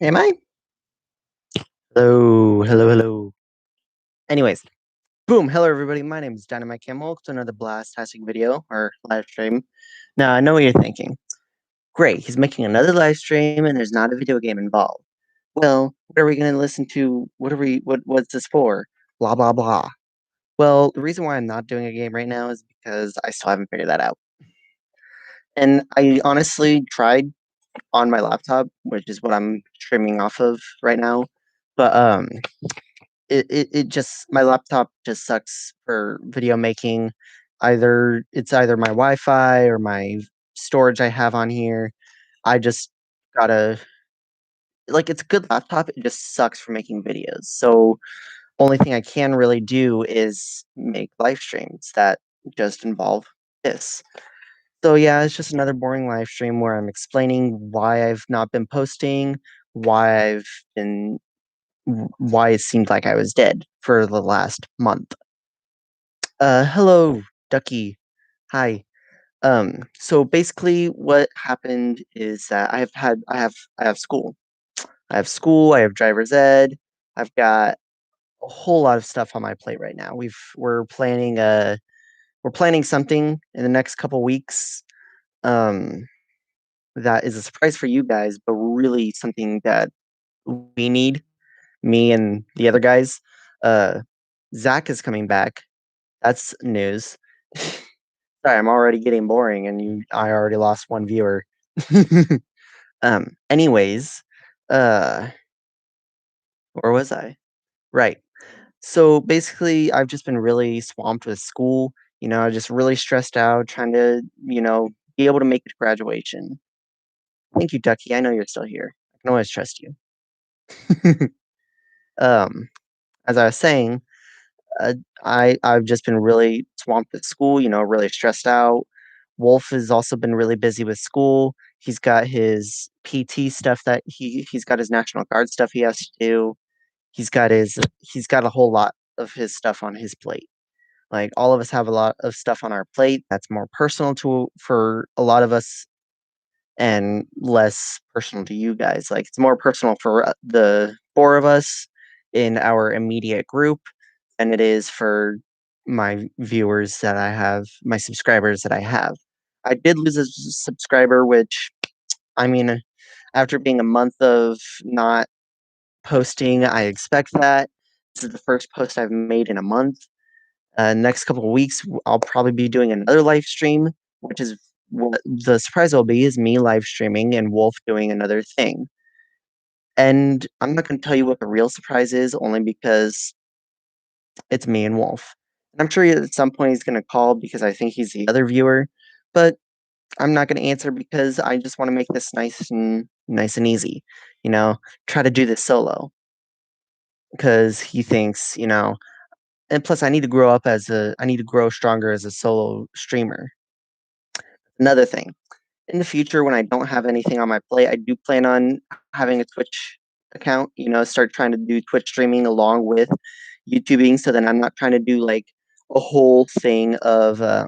Am I? Hello, hello, hello. Anyways, boom, hello everybody. My name is Dynamite Cam. Welcome to another Blastastic video or live stream. Now I know what you're thinking. Great, he's making another live stream and there's not a video game involved. Well, what are we gonna listen to? What's this for? Blah blah blah. Well, the reason why I'm not doing a game right now is because I still haven't figured that out. And I honestly tried on my laptop, which is what I'm streaming off of right now. But it just my laptop just sucks for video making. It's either my Wi-Fi or my storage I have on here. I just gotta it's a good laptop, it just sucks for making videos. So only thing I can really do is make live streams that just involve this. So yeah, it's just another boring live stream where I'm explaining why I've not been posting, why I've been why it seemed like I was dead for the last month. Hello, Ducky. Hi. So basically what happened is that I have school. I have school, I have driver's ed. I've got a whole lot of stuff on my plate right now. We're planning something in the next couple weeks. Um that is a surprise for you guys, but really something that we need, me and the other guys. Uh Zach is coming back. That's news. Sorry, I'm already getting boring and I already lost one viewer. Anyways, uh, where was I? Right. So basically, I've just been really swamped with school. Just really stressed out trying to, be able to make it to graduation. Thank you, Ducky. I know you're still here. I can always trust you. um, as I was saying, uh, I've just been really swamped with school. Really stressed out. Wolf has also been really busy with school. He's got his PT stuff that he's got his National Guard stuff he has to do. He's got a whole lot of his stuff on his plate. Like all of us have a lot of stuff on our plate that's more personal to for a lot of us and less personal to you guys. Like it's more personal for the four of us in our immediate group than it is for my viewers that I have, my subscribers that I have. I did lose a subscriber, which I mean, after being a month of not posting, I expect that. This is the first post I've made in a month. Next couple of weeks, I'll probably be doing another live stream, which is what the surprise will be is me live streaming and Wolf doing another thing. And I'm not going to tell you what the real surprise is, only because it's me and Wolf. And I'm sure at some point he's going to call because I think he's the other viewer, but I'm not going to answer because I just want to make this nice and easy. You know, try to do this solo because he thinks, and plus I need to grow stronger as a solo streamer. Another thing, in the future when I don't have anything on my plate, I do plan on having a Twitch account, start trying to do Twitch streaming along with YouTubing so then I'm not trying to do like a whole thing of oh,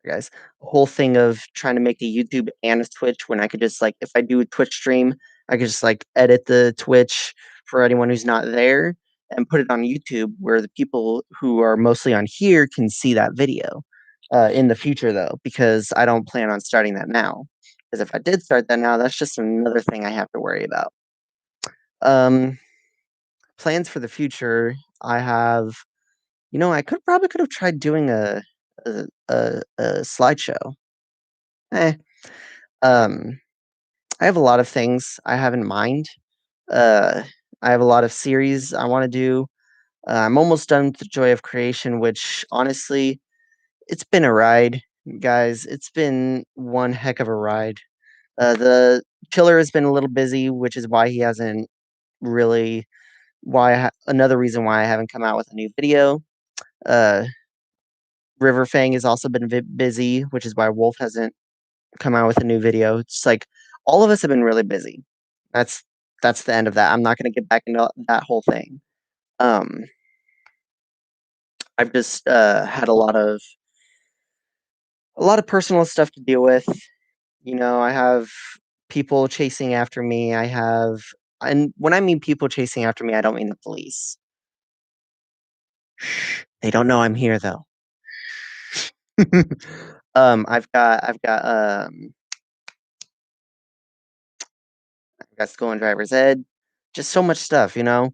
guys, a whole thing of trying to make a YouTube and a Twitch when I could just like if I do a Twitch stream, I could just like edit the Twitch for anyone who's not there and put it on YouTube where the people who are mostly on here can see that video. In the future though, because I don't plan on starting that now. Because if I did start that now, that's just another thing I have to worry about. Um, Plans for the future, I have, I could have tried doing a slideshow. Eh, um, I have a lot of things I have in mind. Uh, I have a lot of series I want to do. I'm almost done with the Joy of Creation, which honestly, it's been a ride, guys. It's been one heck of a ride. The Chiller has been a little busy, which is why he hasn't really. Another reason why I haven't come out with a new video. Uh, Riverfang has also been busy, which is why Wolf hasn't come out with a new video. It's like all of us have been really busy. That's that's the end of that. I'm not going to get back into that whole thing. Um, I've just had a lot of personal stuff to deal with. I have people chasing after me. I have and when I mean people chasing after me, I don't mean the police. Shh, they don't know I'm here though. I've got school and driver's ed, just so much stuff, you know.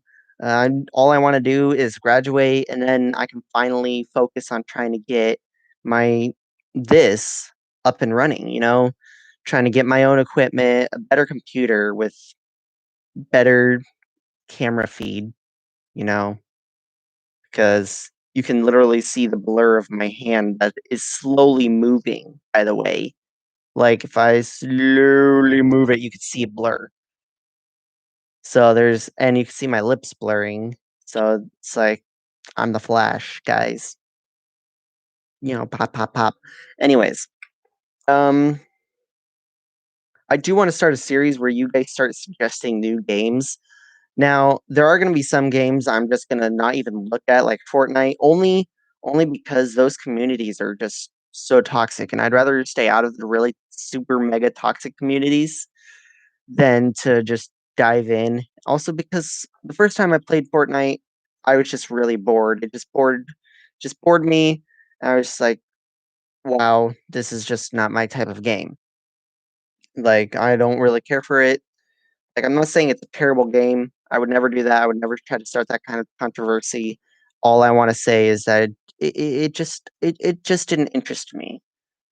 All I want to do is graduate, and then I can finally focus on trying to get my this up and running. You know, trying to get my own equipment, a better computer with better camera feed. You know, because you can literally see the blur of my hand that is slowly moving. By the way, like if I slowly move it, you can see a blur. So there's and you can see my lips blurring. So it's like I'm the Flash, guys. You know, pop, pop, pop. Anyways, um, I do want to start a series where you guys start suggesting new games. Now, there are going to be some games I'm just going to not even look at, like Fortnite, only because those communities are just so toxic, and I'd rather stay out of the really super mega toxic communities than to just dive in. Also because the first time I played Fortnite, I was just really bored. It just bored me. I was just like, wow, this is just not my type of game. Like I don't really care for it. Like I'm not saying it's a terrible game. I would never do that. I would never try to start that kind of controversy. All I want to say is that it just didn't interest me.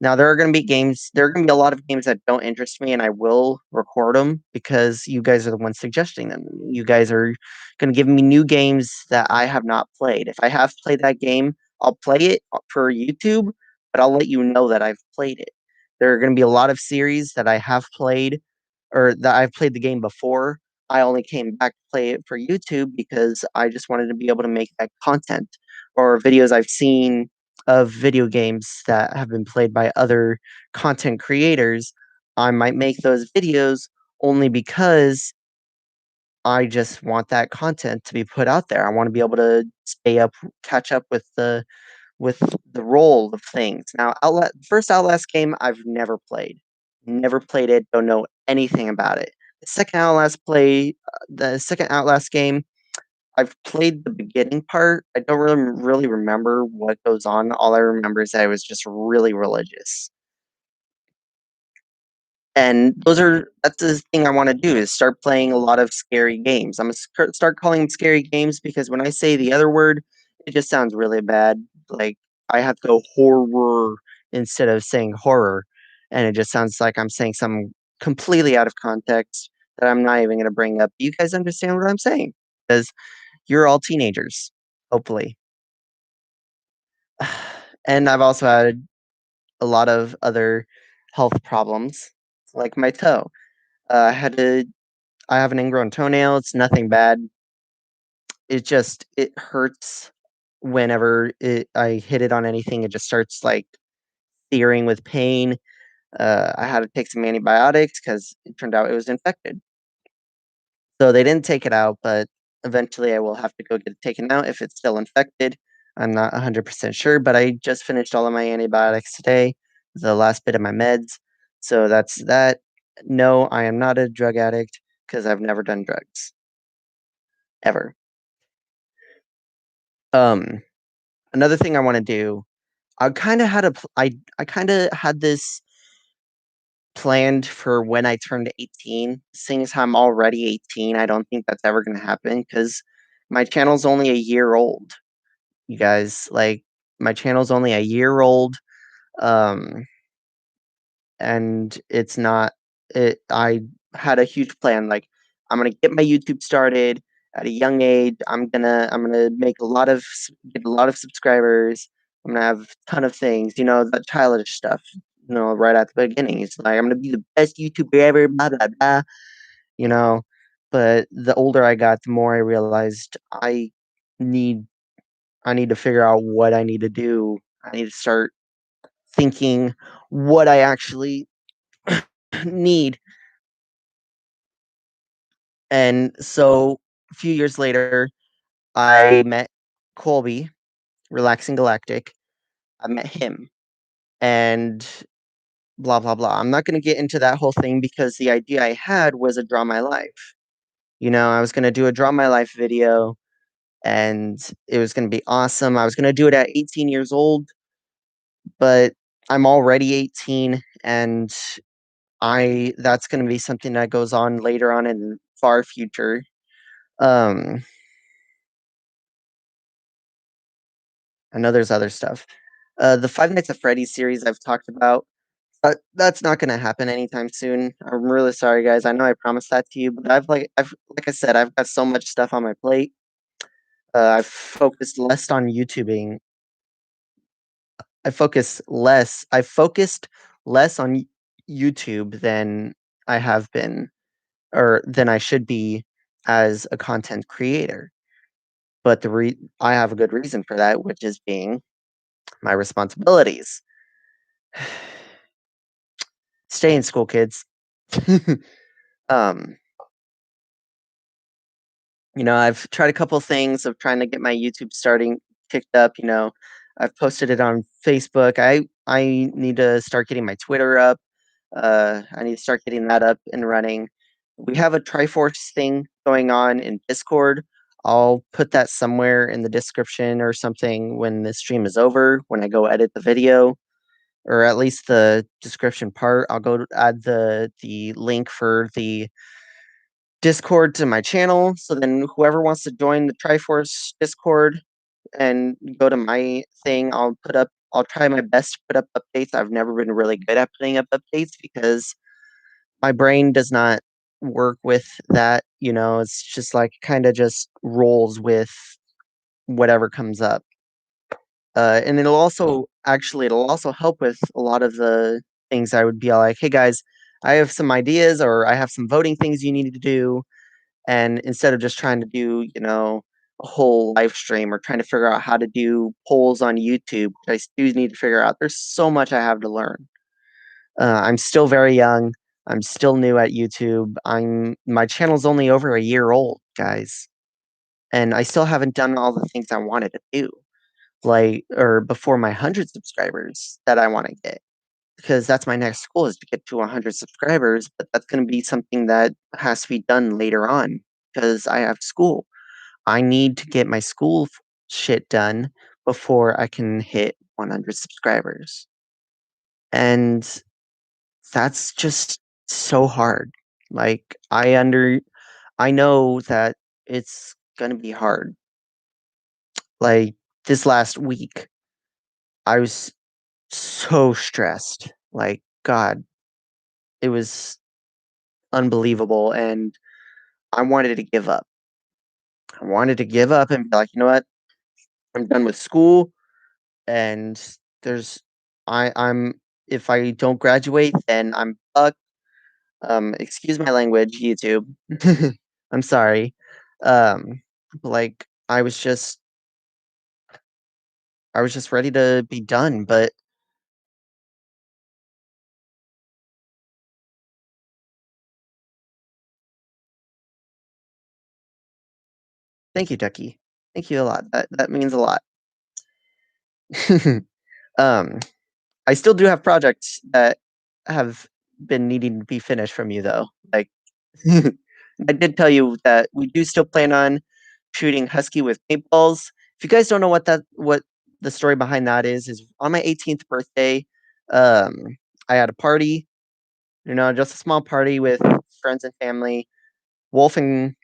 Now there are going to be a lot of games that don't interest me, and I will record them because you guys are the ones suggesting them. You guys are going to give me new games that I have not played. If I have played that game, I'll play it for YouTube, but I'll let you know that I've played it. There are going to be a lot of series that I have played or that I've played the game before. I only came back to play it for YouTube because I just wanted to be able to make that content or videos I've seen of video games that have been played by other content creators. I might make those videos only because I just want that content to be put out there. I want to be able to stay up, catch up with the role of things. Now, Outlast game I've never played it. Don't know anything about it. The second Outlast game, I've played the beginning part. I don't really remember what goes on. All I remember is that I was just really religious. And that's the thing I want to do is start playing a lot of scary games. I'm gonna start calling them scary games because when I say the other word, it just sounds really bad. Like I have to go horror instead of saying horror, and it just sounds like I'm saying something completely out of context that I'm not even gonna bring up. You guys understand what I'm saying? Because you're all teenagers, hopefully. And I've also had a lot of other health problems, like my toe. I had to I have an ingrown toenail. It's nothing bad. It hurts whenever I hit it on anything. It just starts like searing with pain. I had to take some antibiotics because it turned out it was infected. So they didn't take it out, but eventually I will have to go get it taken out if it's still infected. I'm not 100% sure, but I just finished all of my antibiotics today, the last bit of my meds. So that's that. No, I am not a drug addict because I've never done drugs ever. Um, Another thing I want to do, I kind of had this planned for when I turned 18. Seeing as I'm already 18, I don't think that's ever going to happen because my channel's only a year old. You guys, like my channel's only a year old. Um, and it's not it I had a huge plan, like, I'm gonna get my YouTube started at a young age, I'm gonna make get a lot of subscribers, I'm gonna have a ton of things, you know, that childish stuff, you know, right at the beginning, it's like, "I'm gonna be the best YouTuber ever, blah, blah, blah," you know? But the older I got, the more I realized need I need to figure out what I need to do. I need to start thinking what I actually need. And so a few years later, I met Colby, Relaxing Galactic. I met him. And blah blah blah. I'm not going to get into that whole thing because the idea I had was a draw my life. I was going to do a draw my life video and it was going to be awesome. I was going to do it at 18 years old, but I'm already 18 and I that's going to be something that goes on later on in far future. Um I know there's other stuff. The Five Nights at Freddy's series I've talked about, that's not gonna happen anytime soon. I'm really sorry, guys. I know I promised that to you, but I've like I said, I've got so much stuff on my plate. I've focused less on YouTubing. I focused less on YouTube than I have been, or than I should be as a content creator. But I have a good reason for that, which is being my responsibilities. Stay in school, kids. um, I've tried a couple things of trying to get my YouTube starting kicked up. I've posted it on Facebook. I need to start getting my Twitter up. I need to start getting that up and running. We have a Triforce thing going on in Discord. I'll put that somewhere in the description or something when the stream is over, when I go edit the video, or at least the description part. I'll go add the link for the Discord to my channel. So then whoever wants to join the Triforce Discord and go to my thing, I'll try my best to put up updates. I've never been really good at putting up updates because my brain does not work with that. It's just like kind of just rolls with whatever comes up. And it'll also help with a lot of the things I would be like, hey guys, I have some ideas or I have some voting things you need to do. And instead of just trying to do, a whole live stream or trying to figure out how to do polls on YouTube, which I do need to figure out. There's so much I have to learn. I'm still very young. I'm still new at YouTube. My channel's only over a year old, guys, and I still haven't done all the things I wanted to do, like or before my 100 subscribers that I want to get. Because that's my next goal is to get to 100 subscribers, but that's going to be something that has to be done later on because I have school. I need to get my school shit done before I can hit 100 subscribers. And that's just so hard. Like I know that it's going to be hard. Like this last week, I was so stressed. Like god, it was unbelievable and I wanted to give up. I wanted to give up and be like, "You know what? I'm done with school and there's I'm if I don't graduate, then I'm fucked." Excuse my language, YouTube. I'm sorry. Like I was just ready to be done, but thank you, Ducky. Thank you a lot. That means a lot. um, I still do have projects that have been needing to be finished from you though. Like I did tell you that we do still plan on shooting husky with paintballs. If you guys don't know what the story behind that is on my 18th birthday, um, I had a party, just a small party with friends and family. Wolf and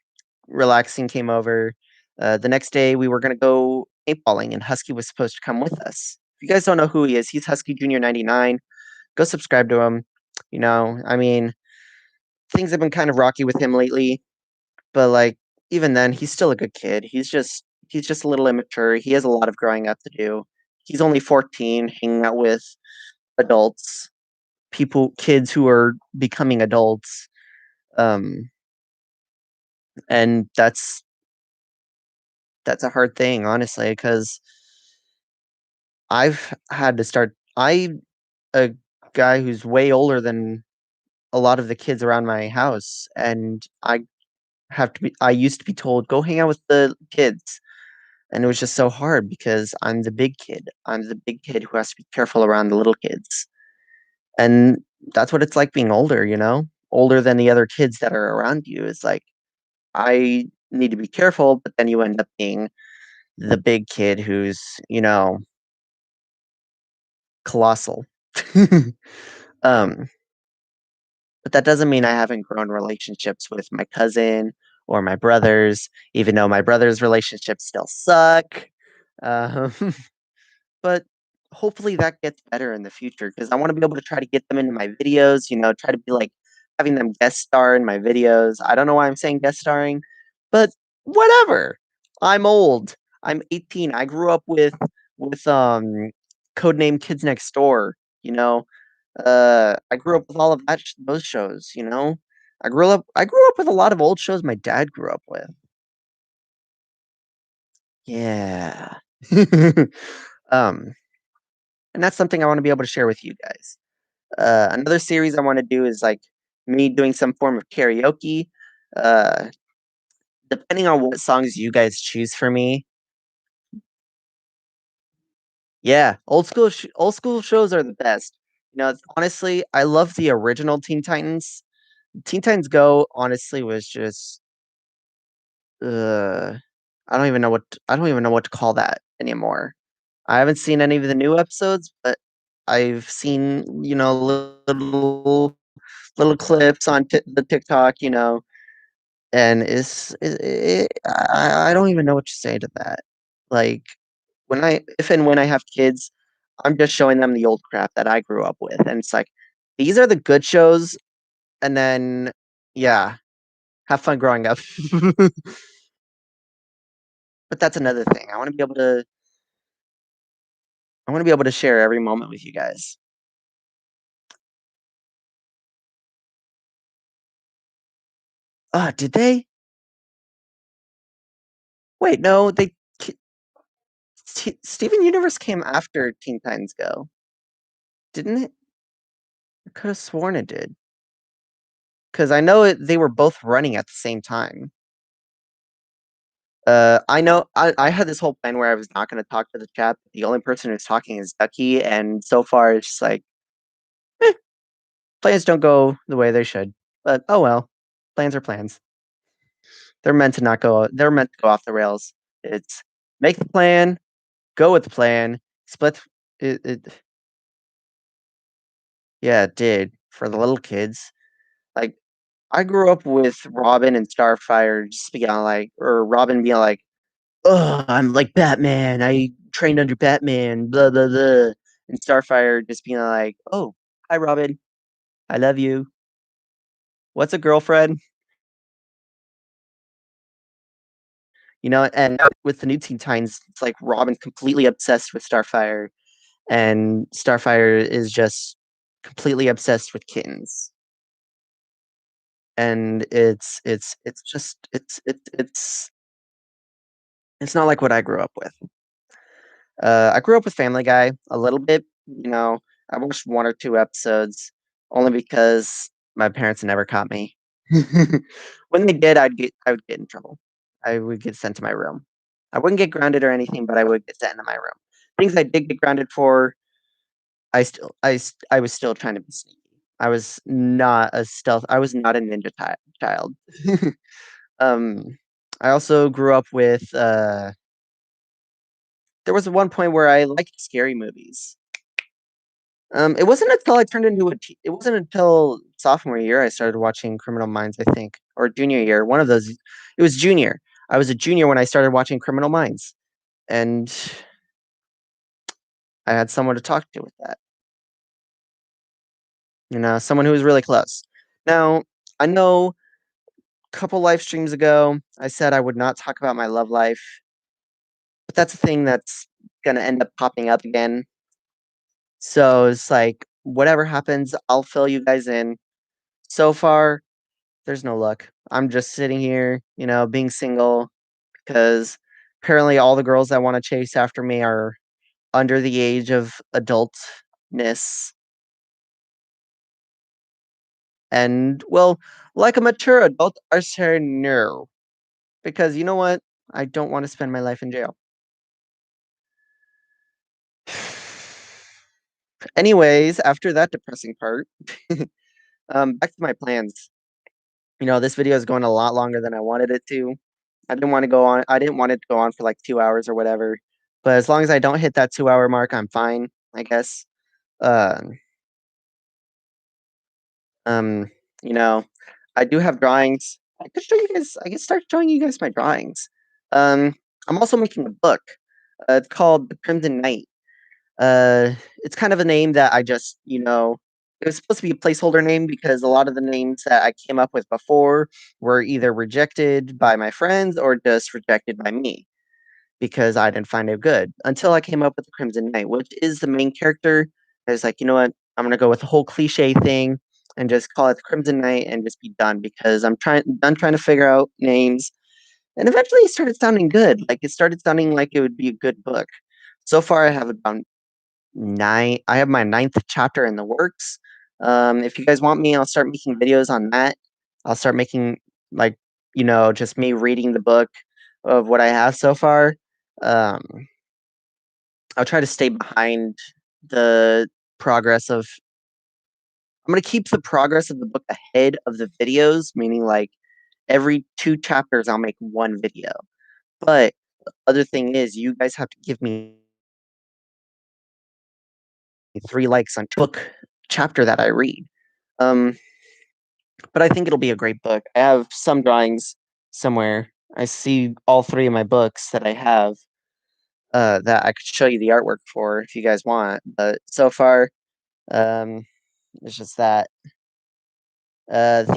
Relaxing came over. The next day, we were gonna go paintballing, and Husky was supposed to come with us. If you guys don't know who he is, he's Husky Junior 99. Go subscribe to him. I mean, things have been kind of rocky with him lately, but like even then, he's still a good kid. He's just a little immature. He has a lot of growing up to do. He's only 14, hanging out with adults, kids who are becoming adults. Um, and that's a hard thing, honestly, because I've had to start. A guy who's way older than a lot of the kids around my house, and I used to be told go hang out with the kids, and it was just so hard because I'm the big kid. I'm the big kid who has to be careful around the little kids. And that's what it's like being older, you know? Older than the other kids that are around you. It's like, I need to be careful, but then you end up being the big kid who's, you know, colossal. Um, but that doesn't mean I haven't grown relationships with my cousin or my brothers, even though my brothers' relationships still suck. Um, but hopefully that gets better in the future because I want to be able to try to get them into my videos, you know, try to be like having them guest star in my videos. I don't know why I'm saying guest starring, but whatever. I'm old. I'm 18. I grew up with Codename Kids Next Door, you know. I grew up with all of those shows, you know. I grew up with a lot of old shows my dad grew up with. Yeah. um and that's something I want to be able to share with you guys. Another series I want to do is like me doing some form of karaoke. Uh, Depending on what songs you guys choose for me. Yeah, old school shows are the best. You know, honestly, I love the original Teen Titans. Teen Titans Go honestly was just uh I don't even know what to call that anymore. I haven't seen any of the new episodes, but I've seen, you know, little clips on the TikTok, you know, and I don't even know what to say to that. Like when I if and when I have kids, I'm just showing them the old crap that I grew up with, and it's like these are the good shows, and then yeah, have fun growing up. But that's another thing. I want to be able to share every moment with you guys. Did they? Wait, no, Steven Universe came after Teen Titans Go, didn't it? I could have sworn it did. Because I know they were both running at the same time. I know I had this whole plan where I was not going to talk to the chat. The only person who's talking is Ducky, and so far it's just like plans don't go the way they should. But oh well, plans are plans. They're meant to not go. They're meant to go off the rails. It's make the plan, go with the plan, split. It yeah, it did for the little kids. Like I grew up with Robin and Starfire just being like, or Robin being like, "Oh, I'm like Batman. I trained under Batman." Blah blah blah. And Starfire just being like, "Oh, hi, Robin. I love you. What's a girlfriend?" You know. And with the new Teen Titans, it's like Robin's completely obsessed with Starfire, and Starfire is just completely obsessed with kittens. And it's not like what I grew up with. I grew up with Family Guy a little bit. You know, I watched one or two episodes only because my parents never caught me. When they did, I would get in trouble. I would get sent to my room. I wouldn't get grounded or anything, but I would get sent into my room. Things I did get grounded for, I was still trying to be sneaky. I was not a stealth. I was not a ninja child. um, I also grew up with. There was one point where I liked scary movies. It wasn't until I turned into it wasn't until sophomore year I started watching Criminal Minds, I think, or junior year. One of those. It was junior. I was a junior when I started watching Criminal Minds, and I had someone to talk to with that. You know, someone who was really close. Now, I know a couple live streams ago, I said I would not talk about my love life, but that's a thing that's gonna end up popping up again. So it's like whatever happens, I'll fill you guys in. So far, there's no luck. I'm just sitting here, you know, being single because apparently all the girls that want to chase after me are under the age of adultness. And well, like a mature adult, I say no. Because you know what? I don't want to spend my life in jail. Anyways, after that depressing part, back to my plans. This video is going a lot longer than I wanted it to. I didn't want it to go on for like 2 hours or whatever. But as long as I don't hit that 2-hour mark, I'm fine, I guess. Uh, um, you know, I do have drawings. I could start showing you guys my drawings. Um, I'm also making a book. It's called The Crimson Knight. It's kind of a name that it was supposed to be a placeholder name because a lot of the names that I came up with before were either rejected by my friends or just rejected by me because I didn't find it good until I came up with the Crimson Knight, which is the main character. I was like, you know what? I'm gonna go with the whole cliche thing and just call it the Crimson Knight and just be done because done trying to figure out names. And eventually it started sounding good. Like it started sounding like it would be a good book. So far I have about nine. I have my ninth chapter in the works. If you guys want me, I'll start making videos on that. I'll start making like just me reading the book of what I have so far. Um, I'll try to stay behind the progress of. I'm gonna keep the progress of the book ahead of the videos, meaning like every 2 chapters I'll make one video. But the other thing is, you guys have to give me 3 likes on book chapter that I read. Um, but I think it'll be a great book. I have some drawings somewhere. I see all 3 of my books that I have, that I could show you the artwork for if you guys want, but so far, um, it's just that. There's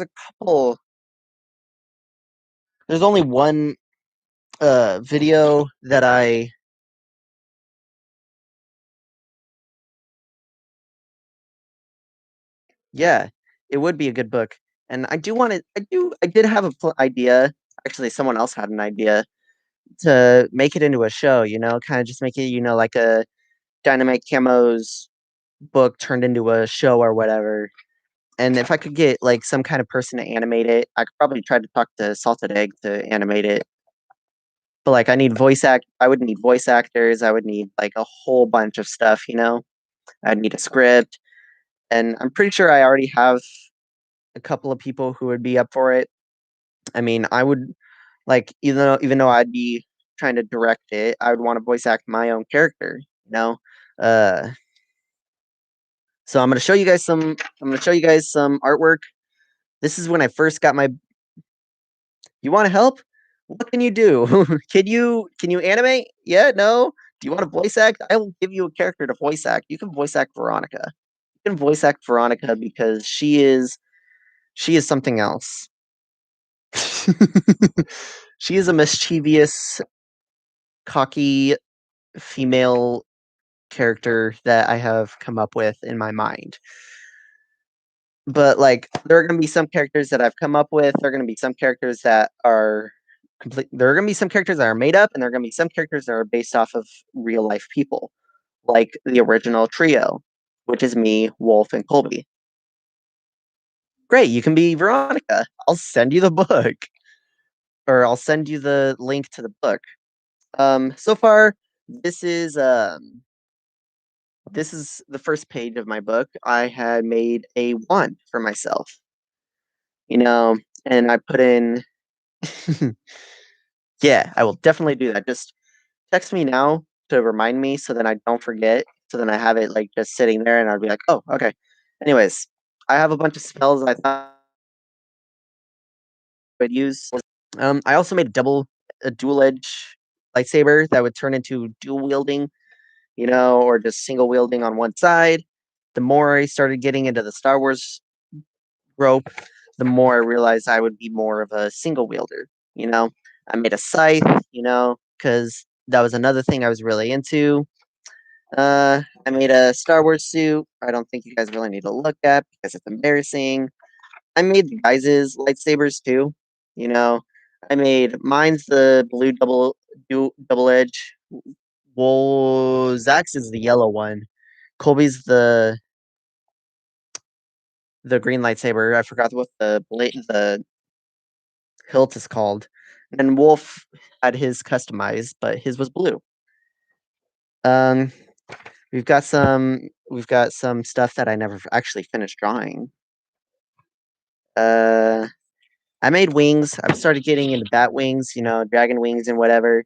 a couple there's only one, video that yeah, it would be a good book, and I did have a idea. Actually, someone else had an idea to make it into a show, kinda just make it, like a Dynamite Camo's book turned into a show or whatever. And if I could get like some kind of person to animate it, I could probably try to talk to Salted Egg to animate it. But like I would need voice actors, I would need like a whole bunch of stuff. I'd need a script. And I'm pretty sure I already have a couple of people who would be up for it. I mean, I would like even though I'd be trying to direct it, I would want to voice act my own character, you know? Uh So I'm gonna show you guys some artwork. This is when I first got my You wanna help? What can you do? Can you animate? Yeah? No? Do you wanna voice act? I will give you a character to voice act. You can voice act Veronica. You can voice act Veronica because she is something else. She is a mischievous, cocky female character that I have come up with in my mind. But, like, there are gonna be some characters that I've come up with, there are gonna be some characters that are there are gonna be some characters that are made up, and there are gonna be some characters that are based off of real life people, like the original trio, which is me, Wolf, and Colby. Great, you can be Veronica. I'll send you the book, or I'll send you the link to the book. So far, this is, um this is the first page of my book. I had made a wand for myself, you know, and I put in Yeah, I will definitely do that. Just text me now to remind me so that I don't forget, so then I have it, like, just sitting there and I'll be like, "Oh, okay." Anyways, I have a bunch of spells I thought I'd use. I also made a dual edge lightsaber that would turn into dual wielding, or just single wielding on one side. The more I started getting into the Star Wars rope, the more I realized I would be more of a single wielder, you know? I made a scythe, because that was another thing I was really into. I made a Star Wars suit. I don't think you guys really need to look at because it's embarrassing. I made the guys' lightsabers too. You know, mine's the blue double edge. Well, Zach's is the yellow one. Colby's the green lightsaber. I forgot what the hilt is called. And Wolf had his customized, but his was blue. Um, We've got some stuff that I never actually finished drawing. Uh, I made wings. I've started getting into bat wings, dragon wings and whatever.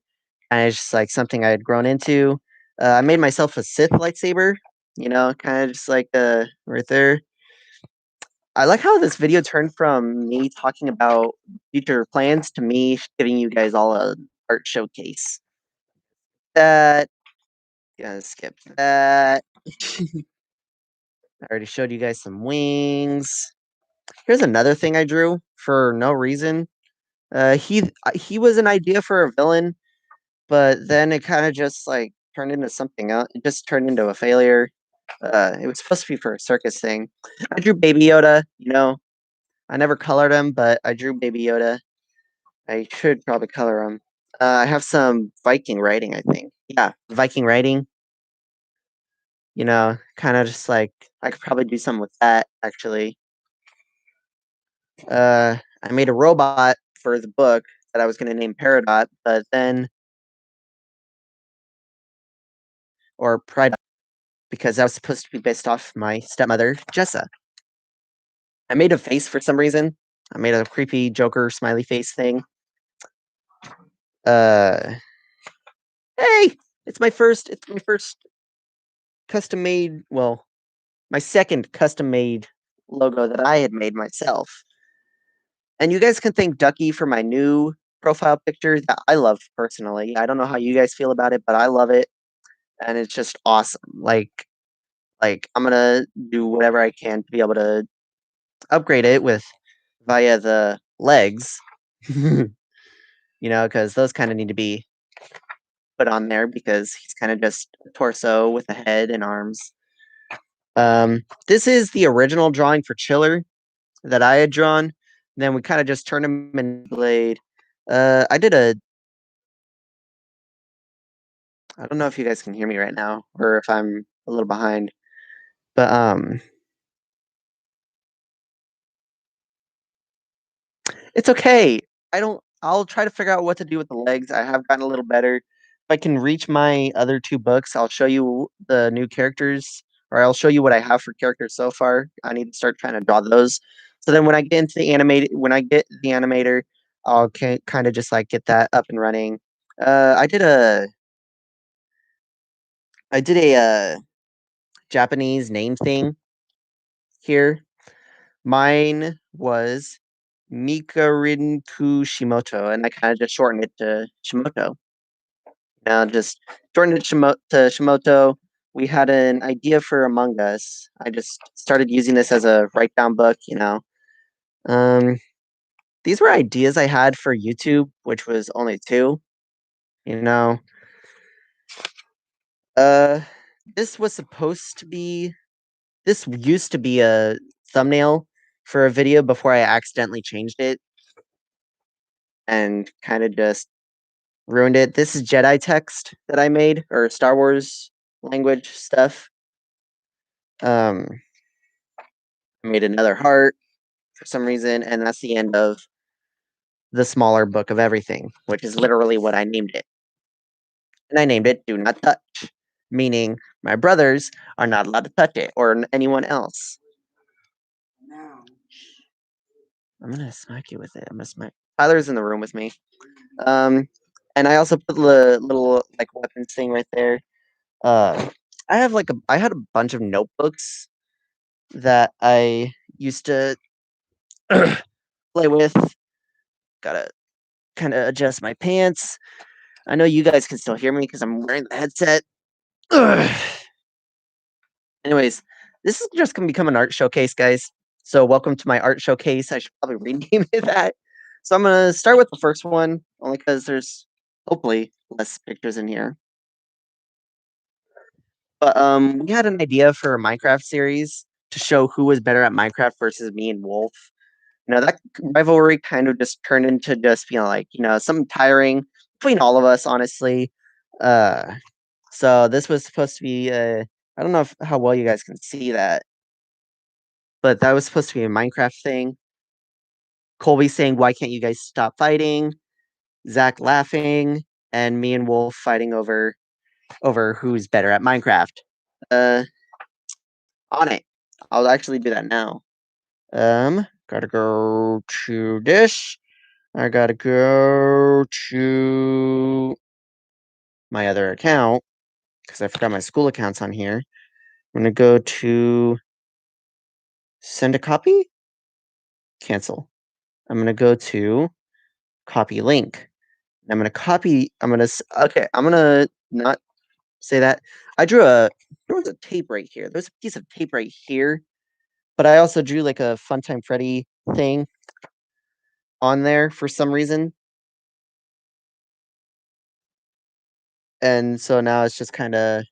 And it's just like something I had grown into. I made myself a Sith lightsaber, kind of just like right there. I like how this video turned from me talking about future plans to me giving you guys all a art showcase. That, gonna skip that. I already showed you guys some wings. Here's another thing I drew for no reason. He was an idea for a villain, but then it kind of just like turned into something else. It just turned into a failure. It was supposed to be for a circus thing. I drew Baby Yoda. I never colored him, but I drew Baby Yoda. I should probably color him. I have some Viking writing, I think. Yeah, Viking writing. Kind of just like I could probably do something with that actually. I made a robot for the book that I was going to name Peridot, but then or Pride because that was supposed to be based off my stepmother, Jessa. I made a face for some reason. I made a creepy Joker smiley face thing. Uh, hey, it's my first custom made. Well, my second custom made logo that I had made myself. And you guys can thank Ducky for my new profile picture that I love personally. I don't know how you guys feel about it, but I love it, and it's just awesome. Like I'm gonna do whatever I can to be able to upgrade it with via the legs, because those kind of need to be put on there because he's kind of just a torso with a head and arms. This is the original drawing for Chiller that I had drawn. Then we kind of just turned him into Blade. I did a. I don't know if you guys can hear me right now or if I'm a little behind, but it's okay. I'll try to figure out what to do with the legs. I have gotten a little better. If I can reach my other two books, I'll show you the new characters, or I'll show you what I have for characters so far. I need to start trying to draw those. So then when I get the animator, I'll kind of just like get that up and running. Uh, I did a, I did a Japanese name thing here. Mine was Mikarinku Shimoto, and I kind of just shortened it to Shimoto. Now, just shortened it to Shimoto. We had an idea for Among Us. I just started using this as a write down book. Um, these were ideas I had for YouTube, which was only two. You know, uh, this was supposed to be. This used to be a thumbnail for a video before I accidentally changed it and kind of just ruined it. This is Jedi text that I made or Star Wars language stuff. I made another heart for some reason, and that's the end of the smaller book of everything, which is literally what I named it. And I named it Do Not Touch, meaning my brothers are not allowed to touch it or anyone else. I'm gonna smack you with it. I'm gonna smack. Tyler's in the room with me. Um, and I also put the little like weapons thing right there. Uh, I had a bunch of notebooks that I used to play with. Gotta kind of adjust my pants. I know you guys can still hear me because I'm wearing the headset. Anyways, this is just gonna become an art showcase, guys. So welcome to my art showcase. I should probably rename it that. So I'm gonna start with the first one, only because there's hopefully less pictures in here. But we had an idea for a Minecraft series to show who was better at Minecraft versus me and Wolf. That rivalry kind of just turned into just like, something tiring between all of us, honestly. Uh, so this was supposed to be I don't know how well you guys can see that, but that was supposed to be a Minecraft thing. Colby saying, "Why can't you guys stop fighting?" Zach laughing, and me and Wolf fighting over who's better at Minecraft. Uh, on it. I'll actually do that now. Gotta go to this. I gotta go to my other account because I forgot my school account's on here. I'm gonna go to send a copy, cancel. I'm gonna go to copy link. I'm gonna copy. Okay. I'm gonna not say that. I drew a. There was a tape right here. There's a piece of tape right here, but I also drew like a Funtime Freddy thing on there for some reason, and so now it's just kind of.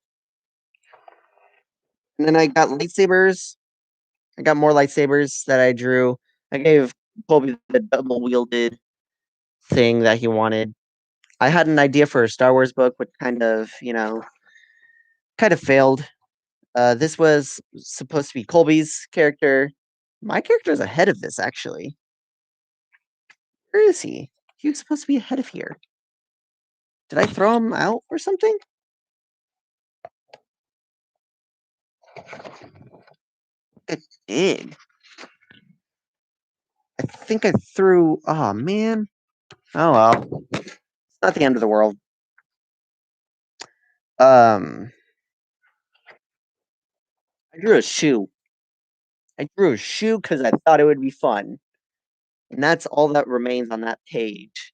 And then I got lightsabers. I got more lightsabers that I drew. I gave Colby the double wielded thing that he wanted. I had an idea for a Star Wars book, which kind of failed. This was supposed to be Colby's character. My character is ahead of this, actually. Where is he? He was supposed to be ahead of here. Did I throw him out or something? I did. I think I threw. Oh man. Oh well. It's not the end of the world. Um, I drew a shoe. I drew a shoe because I thought it would be fun, and that's all that remains on that page.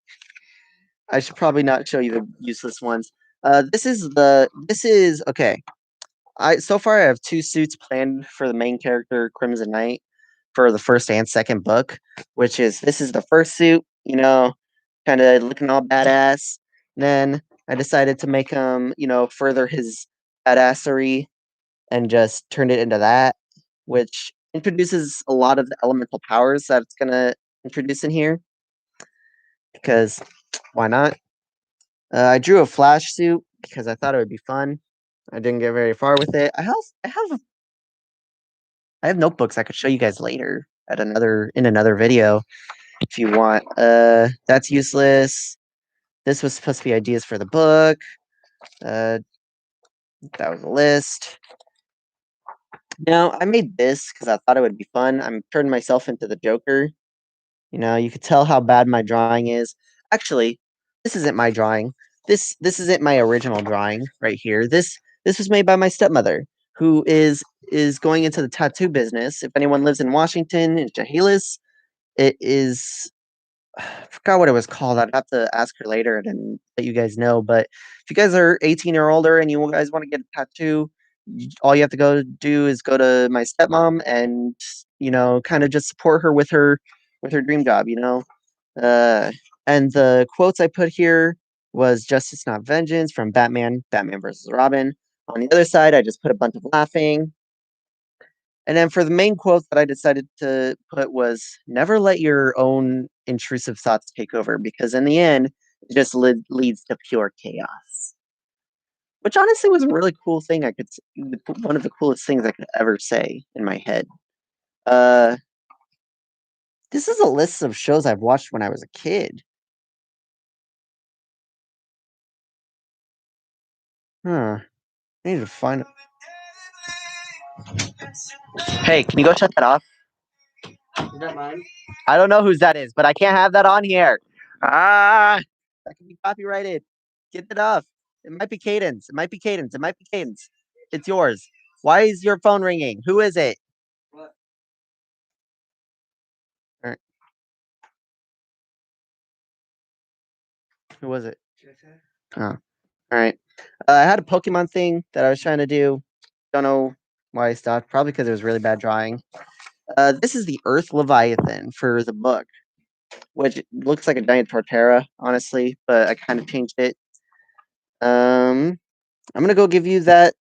I should probably not show you the useless ones. This is okay. I so far I have two suits planned for the main character, Crimson Knight, for the first and second book, which is this is the first suit, kind of looking all badass. Then I decided to make him, further his badassery and just turned it into that, which introduces a lot of the elemental powers that it's gonna introduce in here. Because why not? I drew a Flash suit because I thought it would be fun. I didn't get very far with it. I have notebooks I could show you guys later in another video if you want. That's useless. This was supposed to be ideas for the book. Uh, that was a list. Now I made this because I thought it would be fun. I'm turning myself into the Joker. You could tell how bad my drawing is. Actually, this isn't my drawing. This isn't my original drawing right here. This was made by my stepmother, who is going into the tattoo business. If anyone lives in Washington, in Chehalis, it is I forgot what it was called. I'd have to ask her later and let you guys know. But if you guys are 18 or older and you guys want to get a tattoo, all you have to go do is go to my stepmom and kind of just support her with her dream job. Uh, and the quotes I put here was "Justice, not vengeance" from Batman, Batman versus Robin. On the other side, I just put a bunch of laughing. And then for the main quote that I decided to put was never let your own intrusive thoughts take over because in the end, it just leads to pure chaos. Which honestly was a really cool thing one of the coolest things I could ever say in my head. Uh, this is a list of shows I've watched when I was a kid. Huh. I need to find it. Hey, can you go shut that off? Is that mine? I don't know whose that is, but I can't have that on here. Ah, that can be copyrighted. Get it off. It might be Cadence. It might be Cadence. It might be Cadence. It's yours. Why is your phone ringing? Who is it? What? All right. Who was it? Oh, all right. I had a Pokemon thing that I was trying to do. Don't know why I stopped. Probably because it was really bad drawing. This is the Earth Leviathan for the book, which looks like a giant Torterra, honestly, but I kind of changed it. I'm gonna go give you that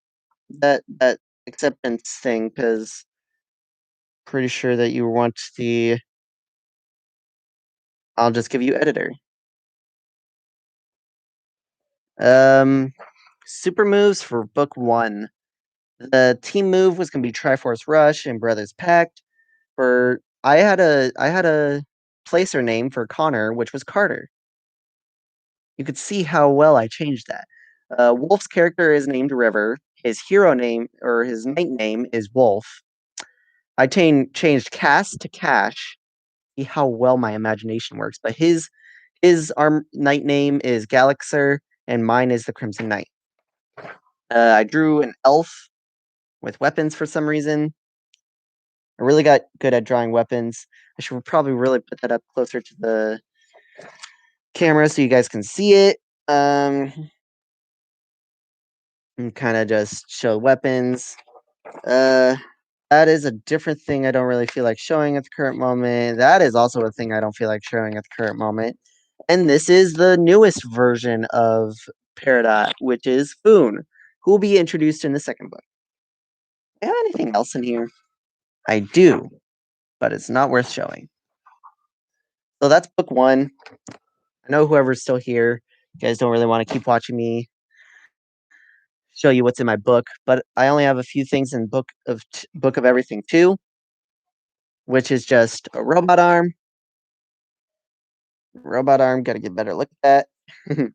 acceptance thing because pretty sure that you want the. I'll just give you editor. Um, super moves for book one. The team move was gonna be Triforce Rush and Brothers Pact. For I had a placer name for Connor, which was Carter. You could see how well I changed that. Wolf's character is named River. his hero name or his knight name is Wolf. I changed Cass to Cash. See how well my imagination works. But his arm knight name is Galaxer, and mine is the Crimson Knight. I drew an elf with weapons for some reason. I really got good at drawing weapons. I should probably really put that up closer to the camera so you guys can see it. And kind of just show weapons. That is a different thing I don't really feel like showing at the current moment. That is also a thing I don't feel like showing at the current moment. And this is the newest version of Peridot, which is Foon, who will be introduced in the second book. Do I have anything else in here? I do, but it's not worth showing. So that's book one. I know whoever's still here, you guys don't really want to keep watching me show you what's in my book, but I only have a few things in Book of Everything 2, which is just a robot arm. Robot arm, gotta get better look at that.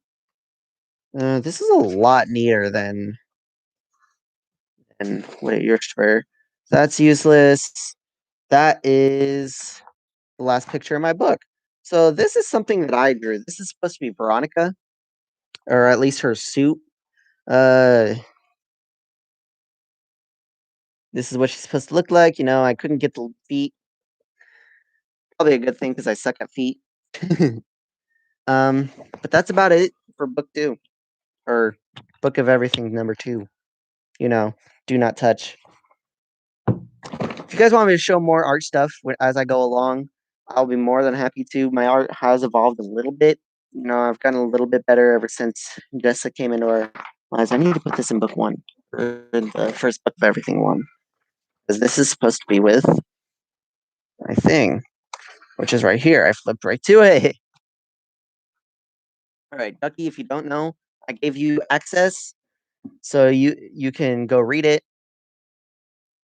This is a lot neater than what it used for. That's useless. That is the last picture in my book. So this is something that I drew. This is supposed to be Veronica, or at least her suit. Uh, this is what she's supposed to look like. You know, I couldn't get the feet. Probably a good thing because I suck at feet. um, but that's about it for book 2, or Book of Everything number 2. You know, do not touch. If you guys want me to show more art stuff as I go along, I'll be more than happy to. My art has evolved a little bit. You know, I've gotten a little bit better ever since Jessica came into our lives. I need to put this in book 1, or the first Book of Everything 1, because this is supposed to be with my thing, which is right here. I flipped right to it. All right, Ducky, if you don't know, I gave you access, so you can go read it.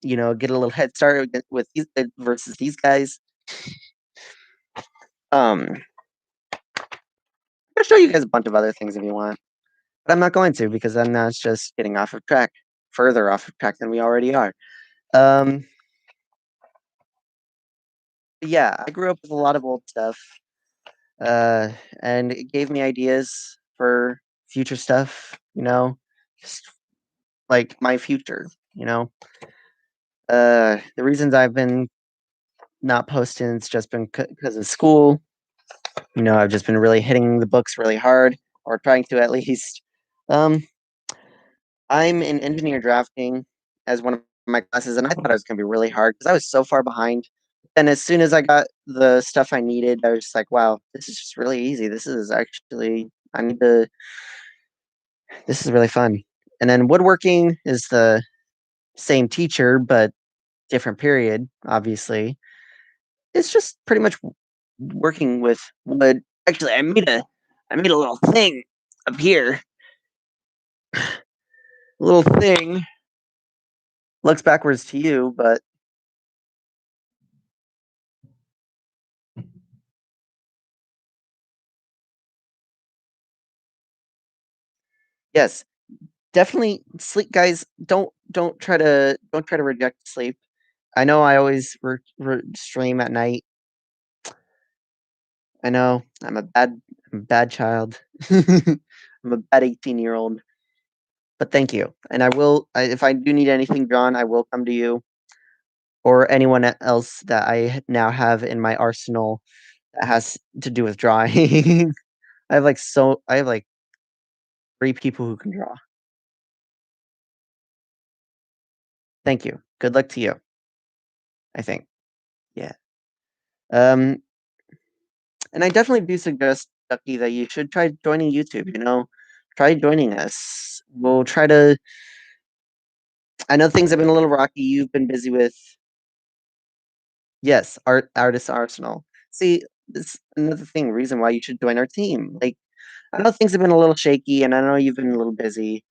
You know, get a little head start with these versus these guys. I'll show you guys a bunch of other things if you want, but I'm not going to because then that's just getting off of track, further off of track than we already are. Um, yeah, I grew up with a lot of old stuff, uh, and it gave me ideas for future stuff. You know, just like my future. You know, the reasons I've been not posting it's just been because of school. You know, I've just been really hitting the books really hard, or trying to at least. Um, I'm in engineer drafting as one of my classes, and I thought it was going to be really hard because I was so far behind. And as soon as I got the stuff I needed, I was just like, wow, this is just really easy. This is actually, I need to, this is really fun. And then woodworking is the same teacher, but different period, obviously. It's just pretty much working with wood. Actually, I made a little thing up here. A little thing looks backwards to you, but yes, definitely sleep, guys. Don't try to reject sleep. I know I always stream at night. I know I'm a bad child. I'm a bad 18-year-old. But thank you, and if I do need anything drawn, I will come to you or anyone else that I now have in my arsenal that has to do with drawing. I have like 3 people who can draw. Thank you. Good luck to you. I think. Yeah. Um, And I definitely do suggest, Ducky, that you should try joining YouTube, you know? Try joining us. We'll try to I know things have been a little rocky, you've been busy with yes, Artist Arsenal. See, this another thing, reason why you should join our team. Like, I know things have been a little shaky, and I know you've been a little busy,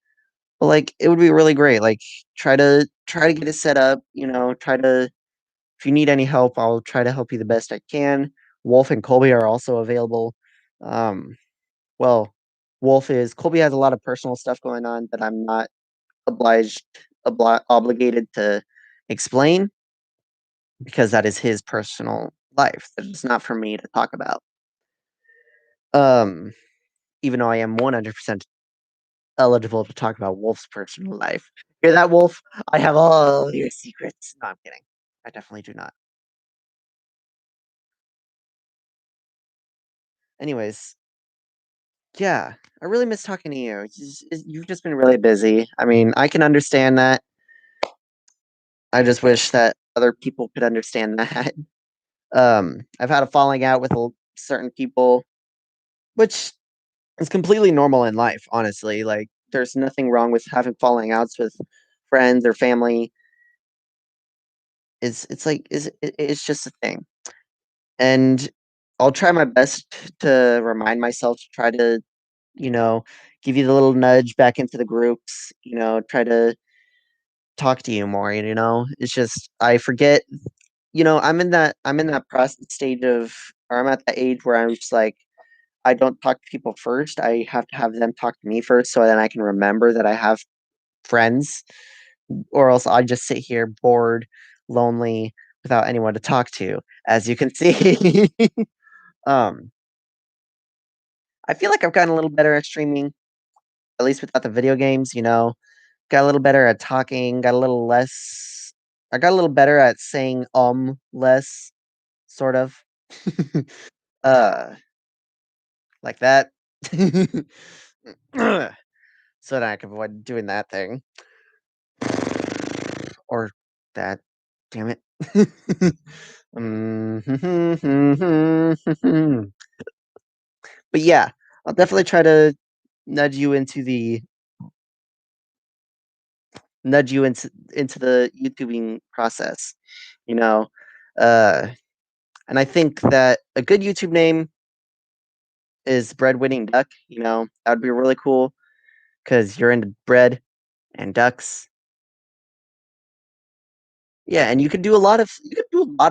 but, like, it would be really great, like, try to get it set up, you know, try to if you need any help, I'll try to help you the best I can. Wolf and Colby are also available. Um Well, Colby has a lot of personal stuff going on that I'm not obliged obligated to explain because that is his personal life. That is not for me to talk about. Um, Even though I am 100% eligible to talk about Wolf's personal life. Hear that, Wolf? I have all your secrets. No, I'm kidding. I definitely do not. Anyways, yeah, I really miss talking to you. You've just been really busy. I mean, I can understand that. I just wish that other people could understand that. I've had a falling out with certain people, which is completely normal in life, honestly. Like, there's nothing wrong with having falling outs with friends or family. It's like it's just a thing. And I'll try my best to remind myself to try to, you know, give you the little nudge back into the groups, try to talk to you more, you know? It's just I forget, I'm in that process stage of or I'm at that age where I'm just like I don't talk to people first. I have to have them talk to me first so then I can remember that I have friends or else I just sit here bored, lonely, without anyone to talk to, as you can see. um I feel like I've gotten a little better at streaming, at least without the video games, got a little better at talking, got a little less I got a little better at saying less, sort of. uh like that. So that I can avoid doing that thing. Or that. Damn it. But yeah, I'll definitely try to nudge you into the nudge you into the YouTubing process. You know, uh, and I think that a good YouTube name is Breadwinning Duck. That would be really cool because you're into bread and ducks. Yeah, and you could do a lot of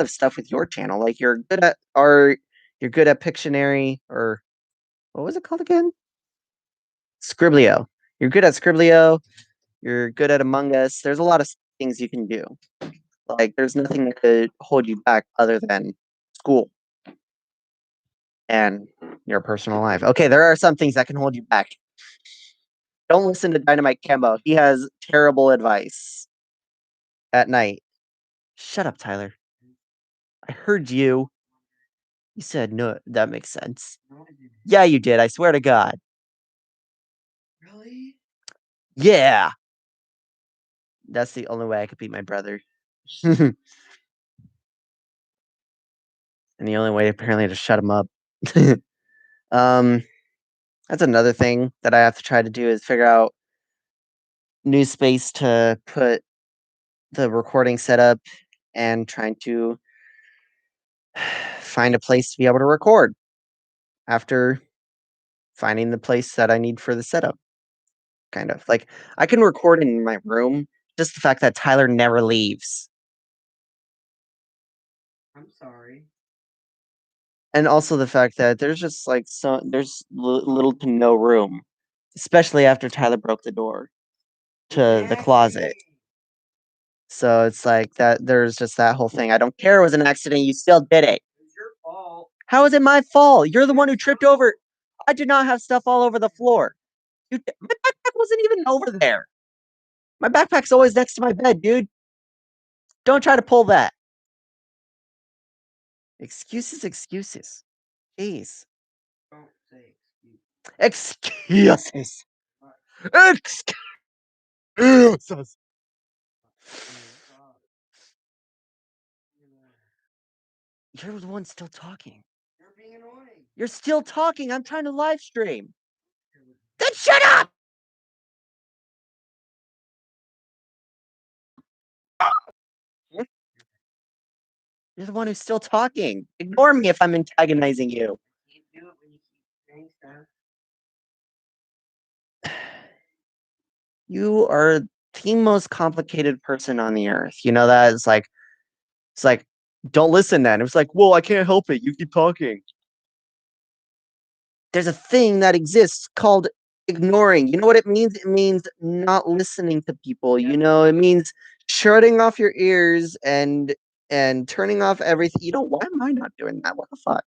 stuff with your channel. Like you're good at art, you're good at Pictionary, or what was it called again? Scriblio. You're good at Scriblio. You're good at Among Us. There's a lot of things you can do. Like there's nothing that could hold you back other than school and your personal life. Okay, there are some things that can hold you back. Don't listen to Dynamite Kembo. He has terrible advice at night. Shut up, Tyler. I heard you. You said no. That makes sense. Yeah, you did. I swear to God. Really? Yeah. That's the only way I could beat my brother. And the only way apparently to shut him up. um, that's another thing that I have to try to do is figure out new space to put the recording setup and trying to find a place to be able to record after finding the place that I need for the setup. Kind of like I can record in my room. Just the fact that Tyler never leaves. I'm sorry. And also the fact that there's just like there's little to no room, especially after Tyler broke the door to the closet. So it's like that. There's just that whole thing. I don't care. It was an accident. You still did it. It's your fault. How is it my fault? You're the one who tripped over. I did not have stuff all over the floor. My backpack wasn't even over there. My backpack's always next to my bed, dude. Don't try to pull that. Excuses, excuses. Jeez. Don't say excuses. Excuses. You're the one still talking. You're being annoying. You're still talking. I'm trying to live stream. Then shut up! You're the one who's still talking. Ignore me if I'm antagonizing you. You are the most complicated person on the earth. You know that? It's like, don't listen then. It was like, well, I can't help it. You keep talking. There's a thing that exists called ignoring. You know what it means? It means not listening to people, it means shutting off your ears and turning off everything. Why am I not doing that? What the fuck?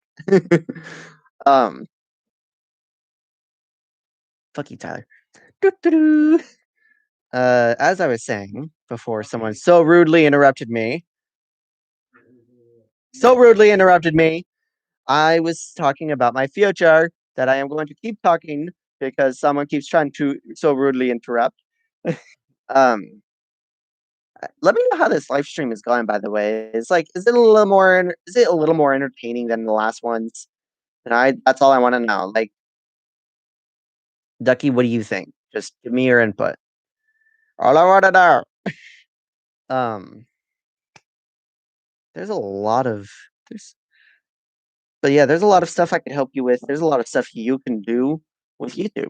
um, Fuck you, Tyler. Doo-doo-doo. As I was saying before someone so rudely interrupted me, I was talking about my future that I am going to keep talking because someone keeps trying to so rudely interrupt. Um, Let me know how this live stream is going, by the way. Is it a little more entertaining than the last ones? And that's all I want to know. Like, Ducky, what do you think? Just give me your input. All I want to know. Um, there's a lot of there's but yeah, there's a lot of stuff I can help you with. There's a lot of stuff you can do with YouTube,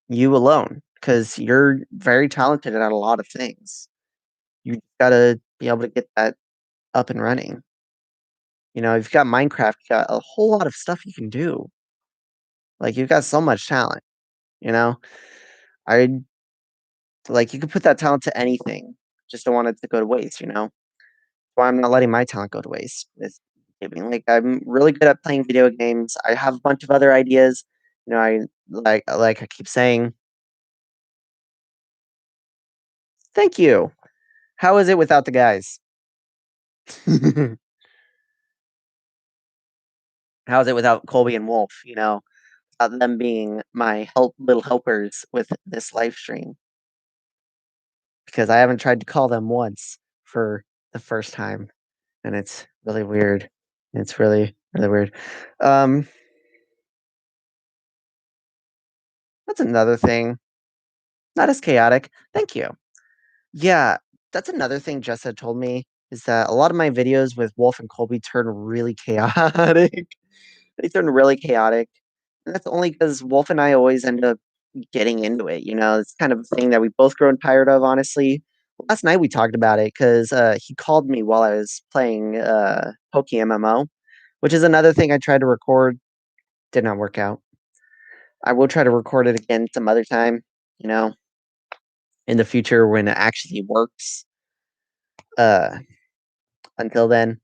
you alone, because you're very talented at a lot of things. You gotta be able to get that up and running. You've got Minecraft, you got a whole lot of stuff you can do. Like you've got so much talent, you know? I like you could put that talent to anything. Just don't want it to go to waste. Why I'm not letting my talent go to waste. It's giving. Like I'm really good at playing video games. I have a bunch of other ideas. I like I keep saying, thank you. How is it without the guys? How is it without Colby and Wolf? Without them being my little helpers with this live stream. Because I haven't tried to call them once for the first time, and it's really weird. It's really, really weird. Um, that's another thing. Not as chaotic. Thank you. Yeah, that's another thing Jess had told me is that a lot of my videos with Wolf and Colby turn really chaotic. They turn really chaotic. And that's only because Wolf and I always end up getting into it. It's kind of a thing that we both grown tired of, honestly. Last night we talked about it because he called me while I was playing Poke MMO, which is another thing I tried to record. Did not work out. I will try to record it again some other time, you know, in the future when it actually works. Uh, until then.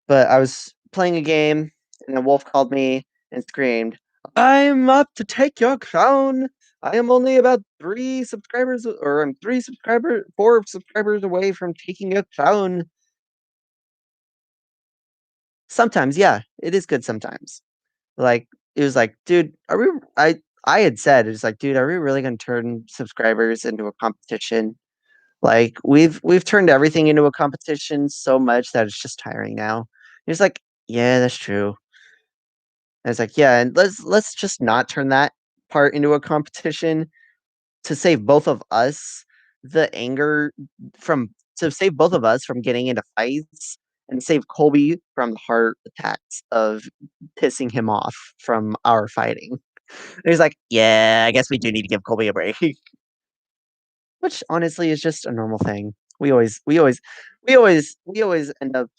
But I was playing a game, and a wolf called me and screamed, "I'm up to take your crown. I am only about 3 subscribers, or I'm 4 subscribers away from taking your crown." Sometimes, yeah, it is good sometimes. Like, it was like, dude, are we? I had said, it was like, dude, are we really going to turn subscribers into a competition? Like, we've turned everything into a competition so much that it's just tiring now. He's like, yeah, that's true. And it's like, yeah, and let's just not turn that part into a competition to save both of us the anger from to save both of us from getting into fights and save Colby from the heart attacks of pissing him off from our fighting. And he's like, yeah, I guess we do need to give Colby a break. Which honestly is just a normal thing. We always end up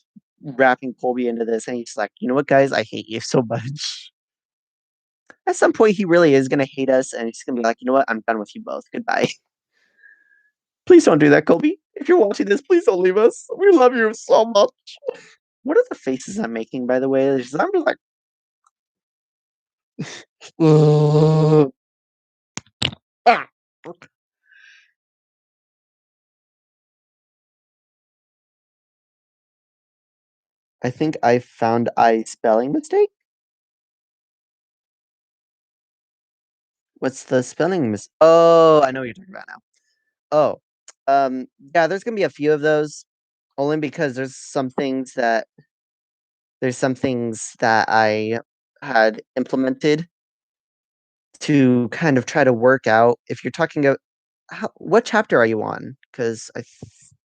wrapping Colby into this, and he's like, you know what, guys, I hate you so much. At some point, he really is gonna hate us, and he's gonna be like, you know what, I'm done with you both. Goodbye. Please don't do that, Colby. If you're watching this, please don't leave us. We love you so much. What are the faces I'm making, by the way? I'm just like, "Ugh." Ah. I think I found a spelling mistake. What's the spelling mis? Oh, I know what you're talking about now. Oh, yeah, there's gonna be a few of those, only because there's some things that I had implemented to kind of try to work out. If you're talking about what chapter are you on? Because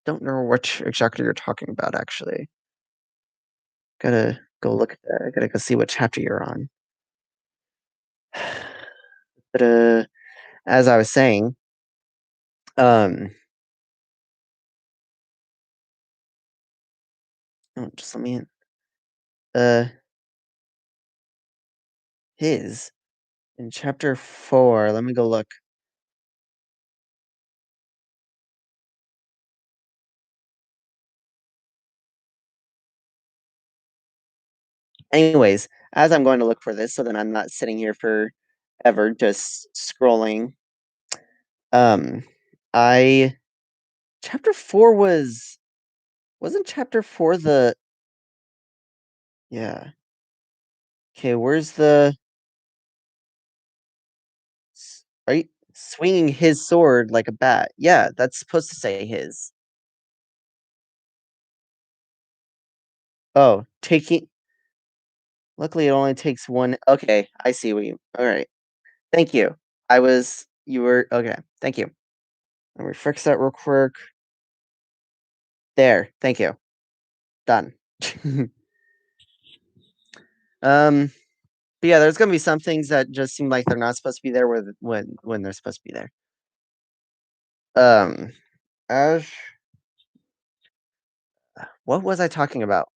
don't know which exactly you're talking about. Actually, gotta go look at that. I gotta go see what chapter you're on. But as I was saying, um, just let me in. Uh, his. In chapter 4, let me go look. Anyways, as I'm going to look for this, so then I'm not sitting here forever just scrolling. Um, I chapter 4 wasn't chapter 4 the yeah. Okay, where's the are you swinging his sword like a bat? Yeah, that's supposed to say his. Oh, taking. Luckily, it only takes one. Okay, I see what you. All right, thank you. You were okay. Thank you. Let me fix that real quick. There. Thank you. Done. um. But yeah, there's gonna be some things that just seem like they're not supposed to be there when they're supposed to be there. Um. Ash, what was I talking about?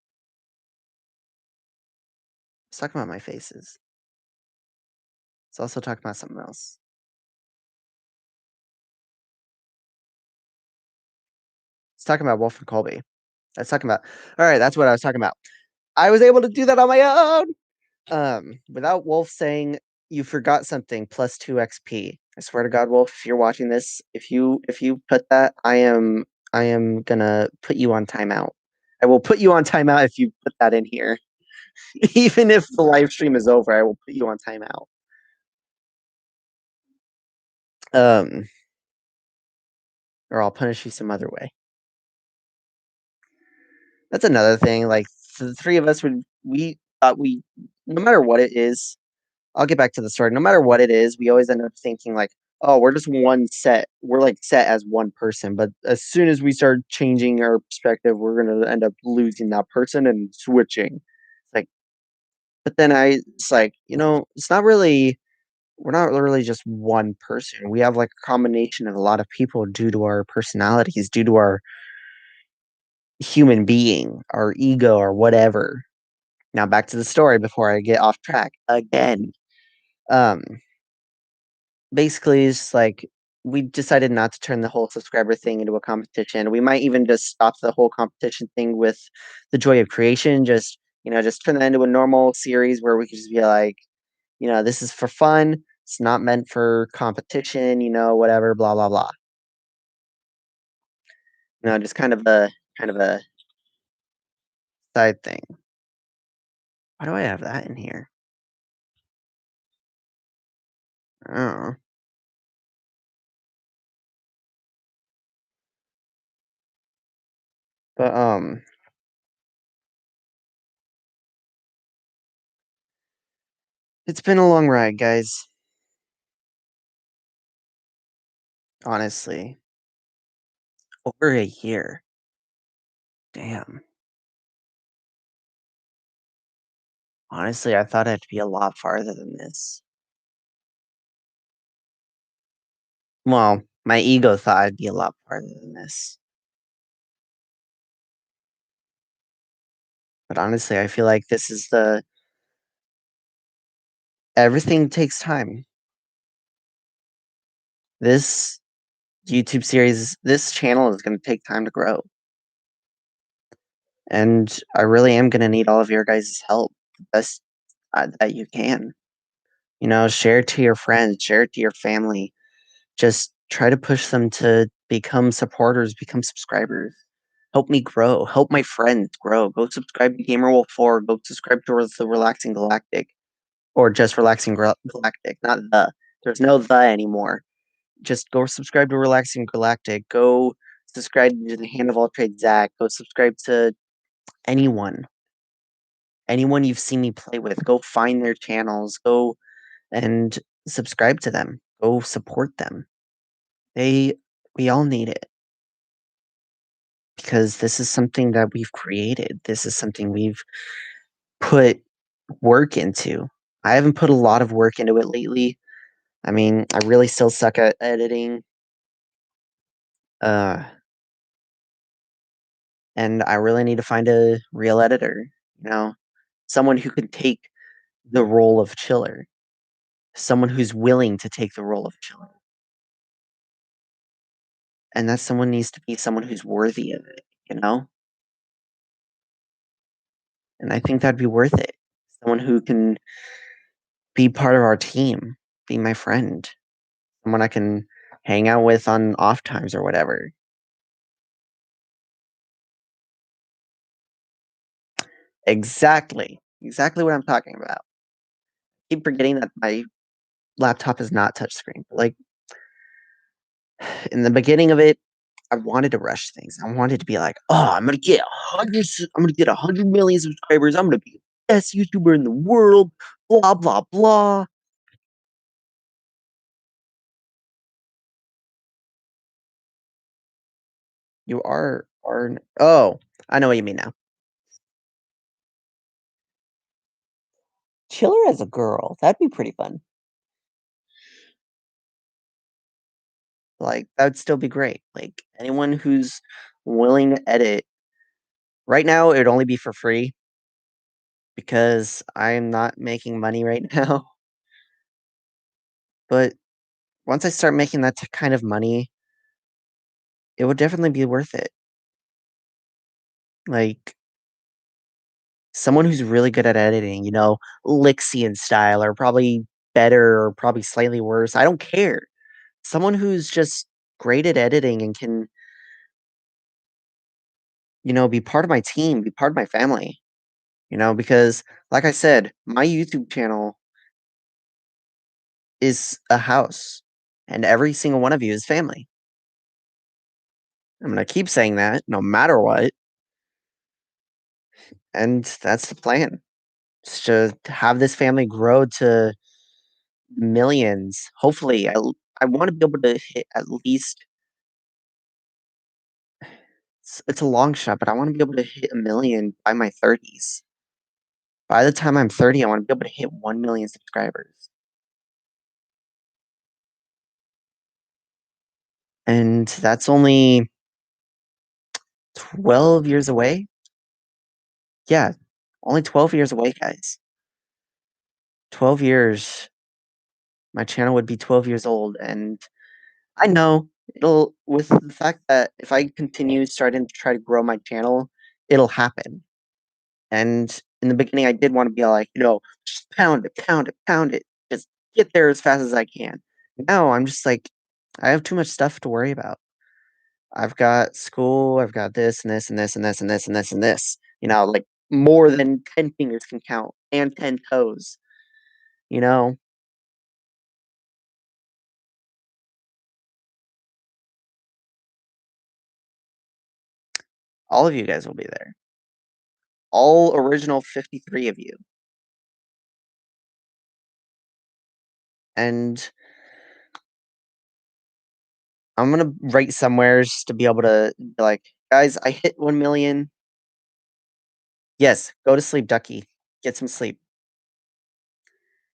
I was talking about my faces. It's also talking about something else. It's talking about Wolf and Colby. I was talking about. All right, that's what I was talking about. I was able to do that on my own. Without Wolf saying you forgot something plus 2 XP. I swear to God, Wolf, if you're watching this, if you put that, I am gonna put you on timeout. I will put you on timeout if you put that in here. Even if the live stream is over, I will put you on timeout. Um, or I'll punish you some other way. That's another thing. Like the three of us we thought no matter what it is, I'll get back to the story. No matter what it is, we always end up thinking like, oh, we're just one set. We're like set as one person. But as soon as we start changing our perspective, we're gonna end up losing that person and switching. Like, but then it's like, it's not really. We're not really just one person. We have like a combination of a lot of people due to our personalities, due to our human being, our ego, or whatever. Now back to the story before I get off track again. Um, Basically, it's like we decided not to turn the whole subscriber thing into a competition. We might even just stop the whole competition thing with the joy of creation. Just turn that into a normal series where we could just be like, this is for fun. It's not meant for competition. Whatever. Blah blah blah. Just kind of a side thing. Why do I have that in here? Oh, but it's been a long ride, guys. Honestly, over a year. Damn. Honestly, I thought it'd be a lot farther than this. Well, my ego thought it'd be a lot farther than this. But honestly, I feel like this is the everything takes time. This YouTube series, this channel is going to take time to grow. And I really am going to need all of your guys' help the best that you can. Share it to your friends, share it to your family. Just try to push them to become supporters, become subscribers. Help me grow. Help my friends grow. Go subscribe to GamerWolf 4. Go subscribe to the Relaxing Galactic. Or just Relaxing Galactic, not the. There's no the anymore. Just go subscribe to Relaxing Galactic. Go subscribe to the Hand of All Trade Zach. Go subscribe to anyone. Anyone you've seen me play with. Go find their channels. Go and subscribe to them. Go support them. We all need it because this is something that we've created. This is something we've put work into. I haven't put a lot of work into it lately. I mean, I really still suck at editing. Uh, and I really need to find a real editor, someone who can take the role of Chiller. someone who's willing to take the role of chiller, and that someone needs to be someone who's worthy of it, you know? And I think that'd be worth it. Someone who can be part of our team, be my friend, someone I can hang out with on off times or whatever. Exactly what I'm talking about. Keep forgetting that my laptop is not touchscreen. Like in the beginning of it, I wanted to rush things. I wanted to be like, "Oh, I'm gonna get 100 million subscribers. I'm gonna be the best YouTuber in the world." Blah blah blah. You are oh, I know what you mean now. Chiller as a girl, that'd be pretty fun. Like, that would still be great. Like, anyone who's willing to edit right now, it'd only be for free because I'm not making money right now. But once I start making that kind of money, it would definitely be worth it. Like, someone who's really good at editing, Lixian style, or probably better, or probably slightly worse. I don't care. Someone who's just great at editing and can, be part of my team, be part of my family, because like I said, my YouTube channel is a house and every single one of you is family. I'm gonna keep saying that no matter what, and that's the plan. Is to have this family grow to millions. Hopefully, I want to be able to hit at least. It's a long shot, but I want to be able to hit a million by my 30s. By the time I'm 30, I want to be able to hit 1 million subscribers, and that's only 12 years away. Yeah, only 12 years away, guys. 12 years. My channel would be 12 years old, and I know it'll with the fact that if I continue starting to try to grow my channel, it'll happen. And in the beginning, I did want to be like, just pound it, pound it, pound it, just get there as fast as I can. Now I'm just like, I have too much stuff to worry about. I've got school, I've got this and this and this and this and this and this and this. Like more than 10 fingers can count and 10 toes. You know, all of you guys will be there. All original 53 of you. And I'm gonna write somewhere just to be able to be like, guys, I hit 1 million. Yes, go to sleep, Ducky. Get some sleep.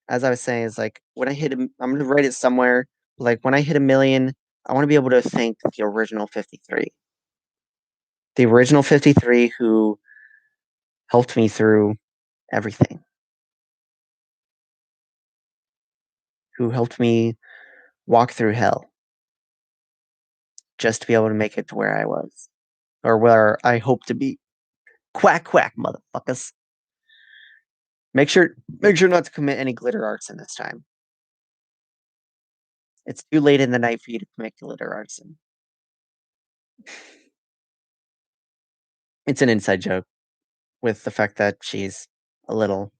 As I was saying, is like when I hit, I'm gonna write it somewhere. Like when I hit a million, I want to be able to thank the original 53, the original 53 who helped me through everything, who helped me walk through hell just to be able to make it to where I was or where I hope to be. Quack quack, motherfuckers. Make sure not to commit any glitter arson this time. It's too late in the night for you to commit glitter arson. It's an inside joke with the fact that she's a little.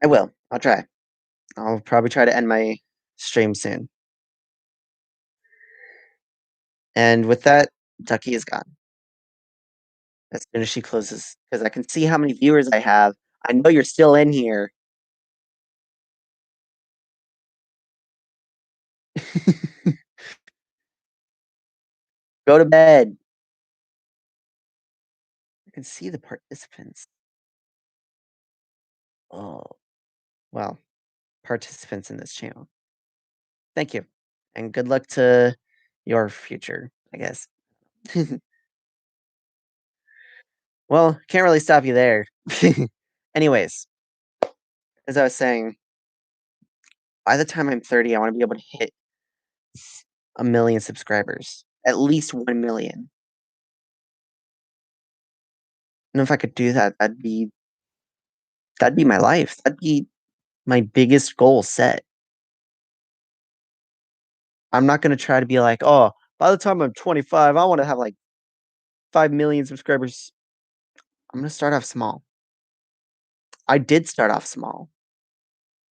I will. I'll try. I'll probably try to end my stream soon. And with that, Ducky is gone as soon as she closes because I can see how many viewers I have. I know you're still in here. Go to bed. I can see the participants. Oh, well, participants in this channel. Thank you. And good luck to your future, I guess. Well, can't really stop you there. Anyways, as I was saying, by the time I'm 30, I wanna be able to hit 1,000,000 subscribers, at least 1,000,000. And if I could do that, that'd be my life. That'd be my biggest goal set. I'm not gonna try to be like, "Oh, by the time I'm 25, I wanna have, like, 5,000,000 subscribers." I'm gonna start off small. I did start off small.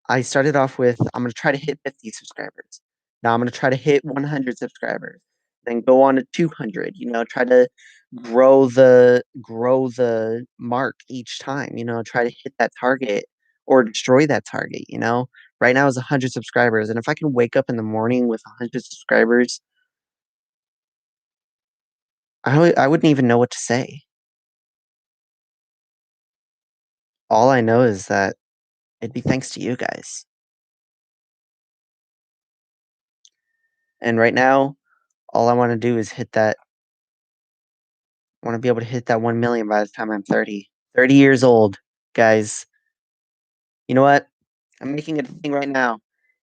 I started off with, I'm gonna try to hit 50 subscribers. Now I'm gonna try to hit 100 subscribers, then go on to 200, try to grow the mark each time, try to hit that target or destroy that target. Right now is 100 subscribers, and if I can wake up in the morning with 100 subscribers, I wouldn't even know what to say. All I know is that it'd be thanks to you guys. And right now, all I wanna do is hit that I wanna be able to hit that 1,000,000 by the time I'm 30. 30 years old, guys. You know what? I'm making it a thing right now.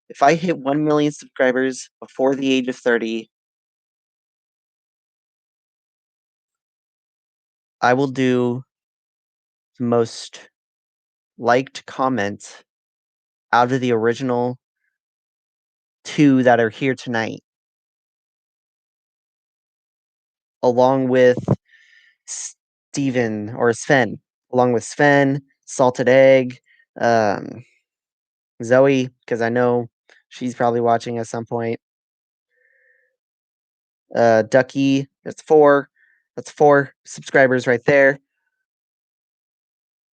If I hit 1,000,000 subscribers before the age of 30, I will do the most liked comment out of the original 2 that are here tonight, along with Steven or Sven, along with Sven, Salted Egg, um, Zoe, because I know she's probably watching at some point. Ducky, that's 4. That's 4 subscribers right there.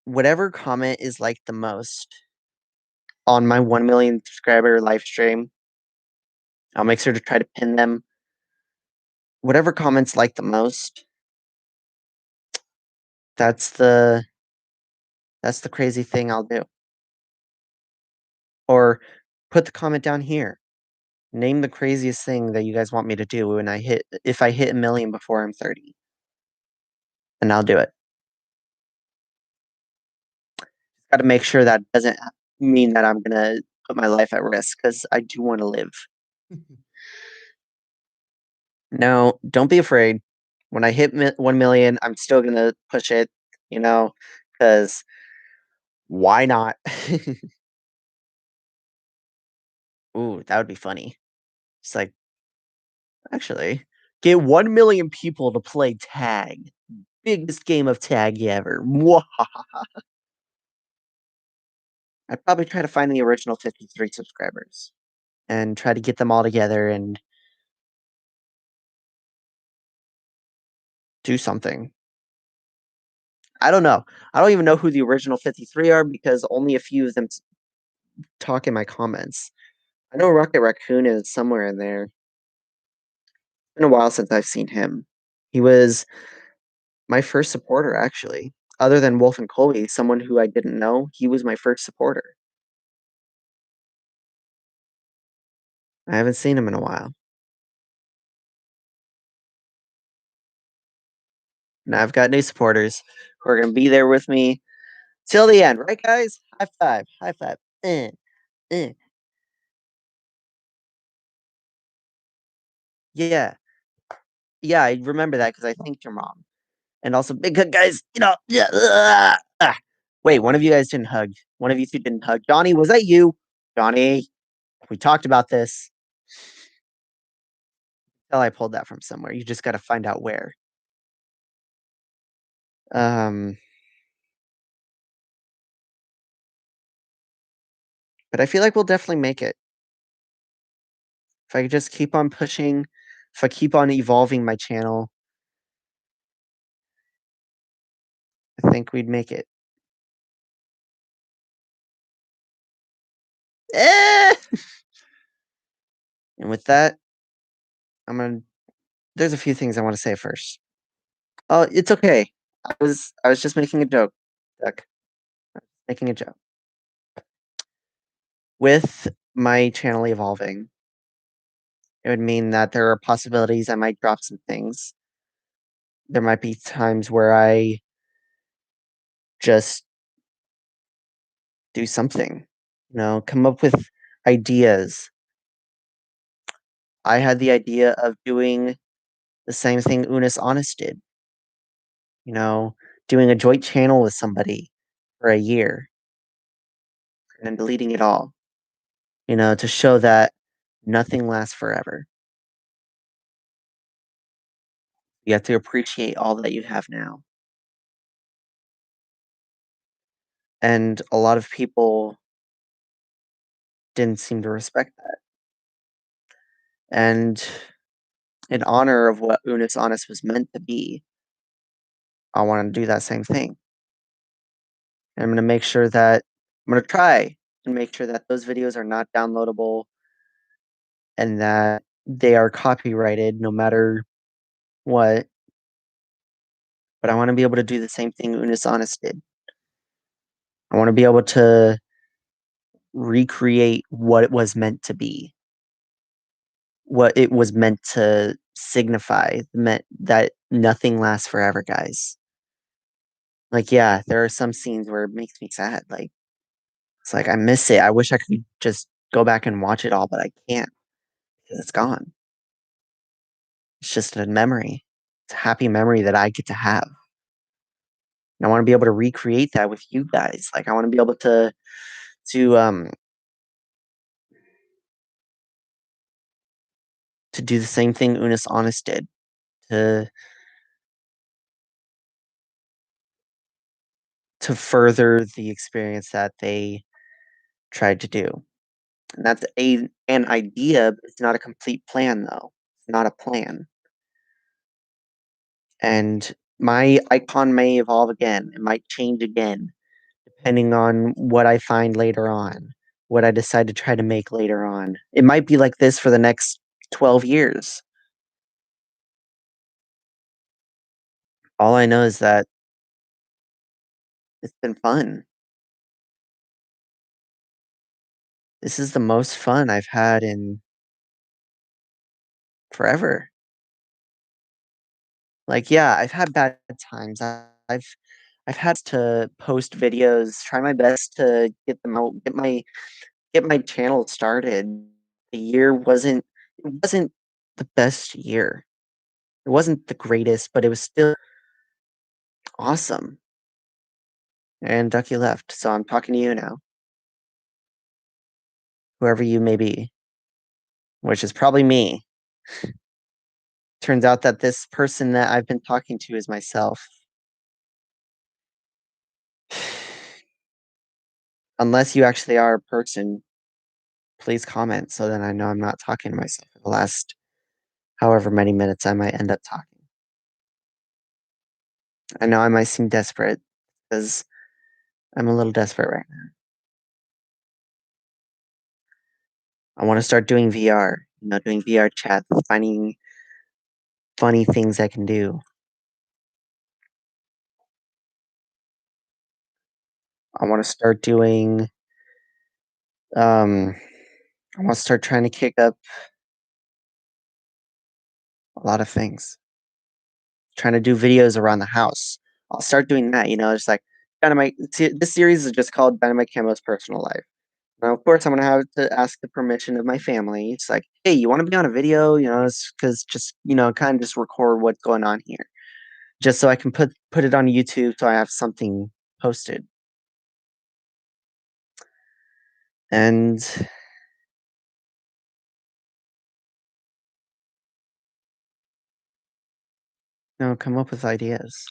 Whatever comment is liked the most on my 1,000,000 subscriber live stream, I'll make sure to try to pin them. Whatever comments like the most, that's the that's the crazy thing I'll do. Or put the comment down here. Name the craziest thing that you guys want me to do when I hit if I hit 1,000,000 before I'm 30, and I'll do it. Gotta make sure that doesn't mean that I'm gonna put my life at risk because I do wanna live. No, don't be afraid. When I hit 1,000,000, I'm still gonna push it, you know, because why not? Ooh, that would be funny. It's like, actually, get 1,000,000 people to play tag. Biggest game of tag ever. Mwahaha. I'd probably try to find the original 53 subscribers and try to get them all together and do something. I don't know. I don't even know who the original 53 are because only a few of them talk in my comments. I know Rocket Raccoon is somewhere in there. It's been a while since I've seen him. He was my first supporter, actually. Other than Wolf and Colby, someone who I didn't know, he was my first supporter. I haven't seen him in a while. And I've got new supporters who are gonna be there with me till the end, right, guys? High five, high five. Eh. Yeah, yeah, I remember that because I thanked your mom. And also, big hug, guys. Yeah. Wait, one of you guys didn't hug. One of you 2 didn't hug. Johnny, was that you? Johnny, we talked about this. Tell I pulled that from somewhere. You just got to find out where. Um, but I feel like we'll definitely make it. If I could just keep on pushing, if I keep on evolving my channel, I think we'd make it. Eh! And with that, I'm gonna. There's a few things I want to say first. Oh, it's okay. I was just making a joke, Duck. Making a joke. With my channel evolving, it would mean that there are possibilities I might drop some things. There might be times where I just do something. come up with ideas. I had the idea of doing the same thing Unis Honest did, you know, doing a joint channel with somebody for a year and then deleting it all, to show that nothing lasts forever. You have to appreciate all that you have now. And a lot of people didn't seem to respect that. And in honor of what Unis Honest was meant to be, I want to do that same thing. And I'm going to make sure that I'm going to try and make sure that those videos are not downloadable and that they are copyrighted no matter what. But I want to be able to do the same thing Unis Honest did. I want to be able to recreate what it was meant to be, what it was meant to signify, meant that nothing lasts forever, guys. Like, yeah, there are some scenes where it makes me sad. Like, it's like I miss it. I wish I could just go back and watch it all, but I can't because it's gone. It's just a memory. It's a happy memory that I get to have. And I want to be able to recreate that with you guys. Like, I want to be able to to do the same thing Unis Honest did. To to further the experience that they tried to do. And that's an idea, but it's not a complete plan though. It's not a plan. And my icon may evolve again. It might change again, depending on what I find later on, what I decide to try to make later on. It might be like this for the next 12 years. All I know is that it's been fun. This is the most fun I've had in forever. Like, yeah, I've had bad times. I've had to post videos, try my best to get them out, get my channel started. The year wasn't the best year. It wasn't the greatest, but it was still awesome. And Ducky left, so I'm talking to you now, whoever you may be, which is probably me. Turns out that this person that I've been talking to is myself. Unless you actually are a person, please comment so then I know I'm not talking to myself for the last however many minutes I might end up talking. I know I might seem desperate because I'm a little desperate right now. I want to start doing VR, doing VR chat, finding funny things I can do. I want to start doing, um, I want to start trying to kick up a lot of things. Trying to do videos around the house. I'll start doing that, it's like Dynamite. This series is just called Dynamite Camo's Personal Life. Now, of course, I'm gonna have to ask the permission of my family. It's like, hey, you want to be on a video? It's because just kind of just record what's going on here, just so I can put it on YouTube, so I have something posted. And come up with ideas.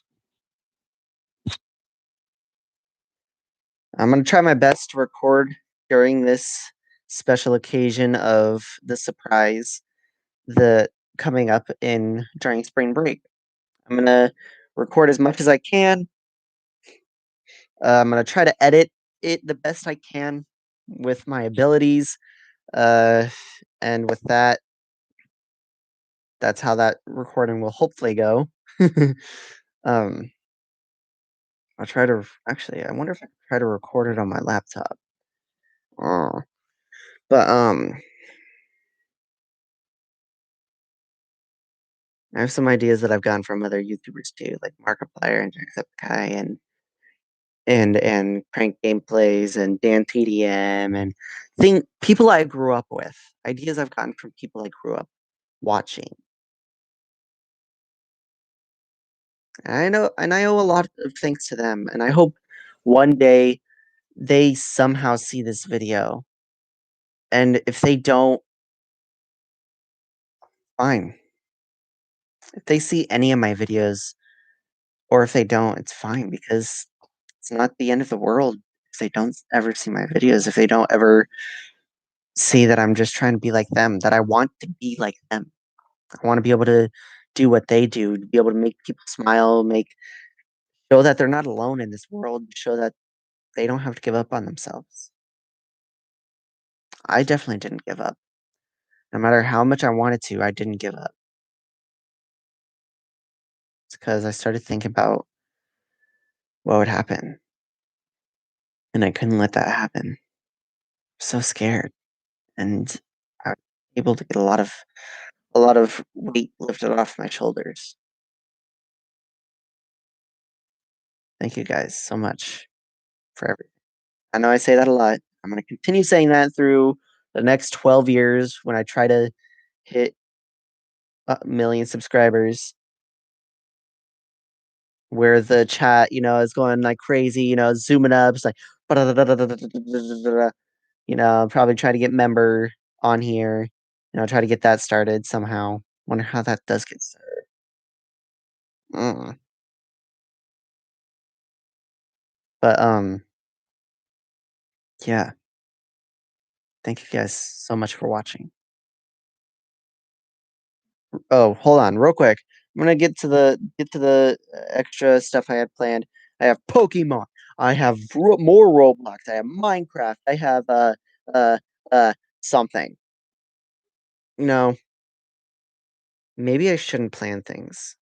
I'm gonna try my best to record during this special occasion of the surprise, the coming up in during spring break. I'm gonna record as much as I can. I'm gonna try to edit it the best I can with my abilities. Uh, and with that, that's how that recording will hopefully go. um, I'll try to actually. I wonder if I can try to record it on my laptop. Oh, but I have some ideas that I've gotten from other YouTubers too, like Markiplier and Jacksepticeye, and and Prank Gameplays and Dan TDM and people I grew up with, ideas I've gotten from people I grew up watching. And I owe a lot of thanks to them, and I hope one day they somehow see this video. And if they don't, fine. If they see any of my videos, or if they don't, it's fine because it's not the end of the world if they don't ever see my videos, if they don't ever see that I'm just trying to be like them, that I want to be like them. I want to be able to do what they do, to be able to make people smile, show that they're not alone in this world, show that they don't have to give up on themselves. I definitely didn't give up. No matter how much I wanted to, I didn't give up. It's because I started thinking about what would happen, and I couldn't let that happen. So scared, and I was able to get a lot of weight lifted off my shoulders. Thank you guys so much for everything. I know I say that a lot. I'm gonna continue saying that through the next 12 years when I try to hit a million subscribers, where the chat, is going like crazy, zooming up. It's like, probably try to get member on here, try to get that started somehow. Wonder how that does get started. Mm. But yeah, thank you guys so much for watching. Oh, hold on, real quick. I'm gonna get to the extra stuff I had planned. I have Pokemon. I have more Roblox. I have Minecraft. I have uh uh something. No, maybe I shouldn't plan things.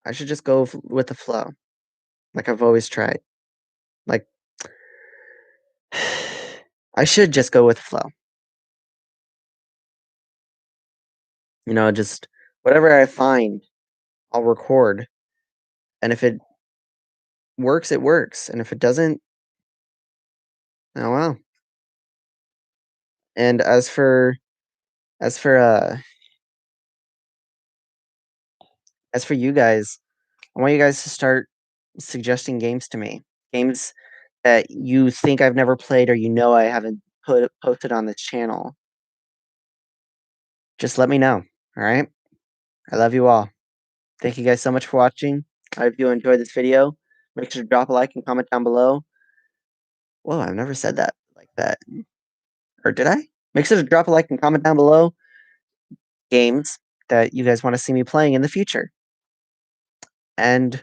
I should just go with the flow, like I've always tried. Like I should just go with the flow. Just whatever I find, I'll record. And if it works, it works. And if it doesn't, oh well. And as for uh as for you guys, I want you guys to start suggesting games to me. Games that you think I've never played or I haven't posted on this channel. Just let me know. All right? I love you all. Thank you guys so much for watching. I hope you enjoyed this video. Make sure to drop a like and comment down below. Whoa, I've never said that like that. Or did I? Make sure to drop a like and comment down below games that you guys want to see me playing in the future. And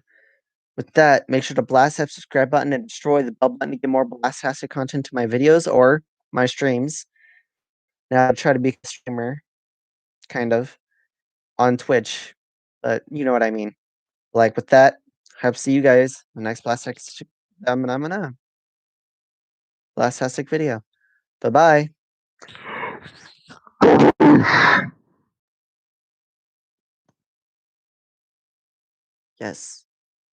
with that, make sure to blast that subscribe button and destroy the bell button to get more Blastastic content to my videos or my streams. Now, I try to be a streamer, kind of, on Twitch, but you know what I mean. Like, with that, hope to see you guys in the next Blastastic video. Bye-bye. Yes.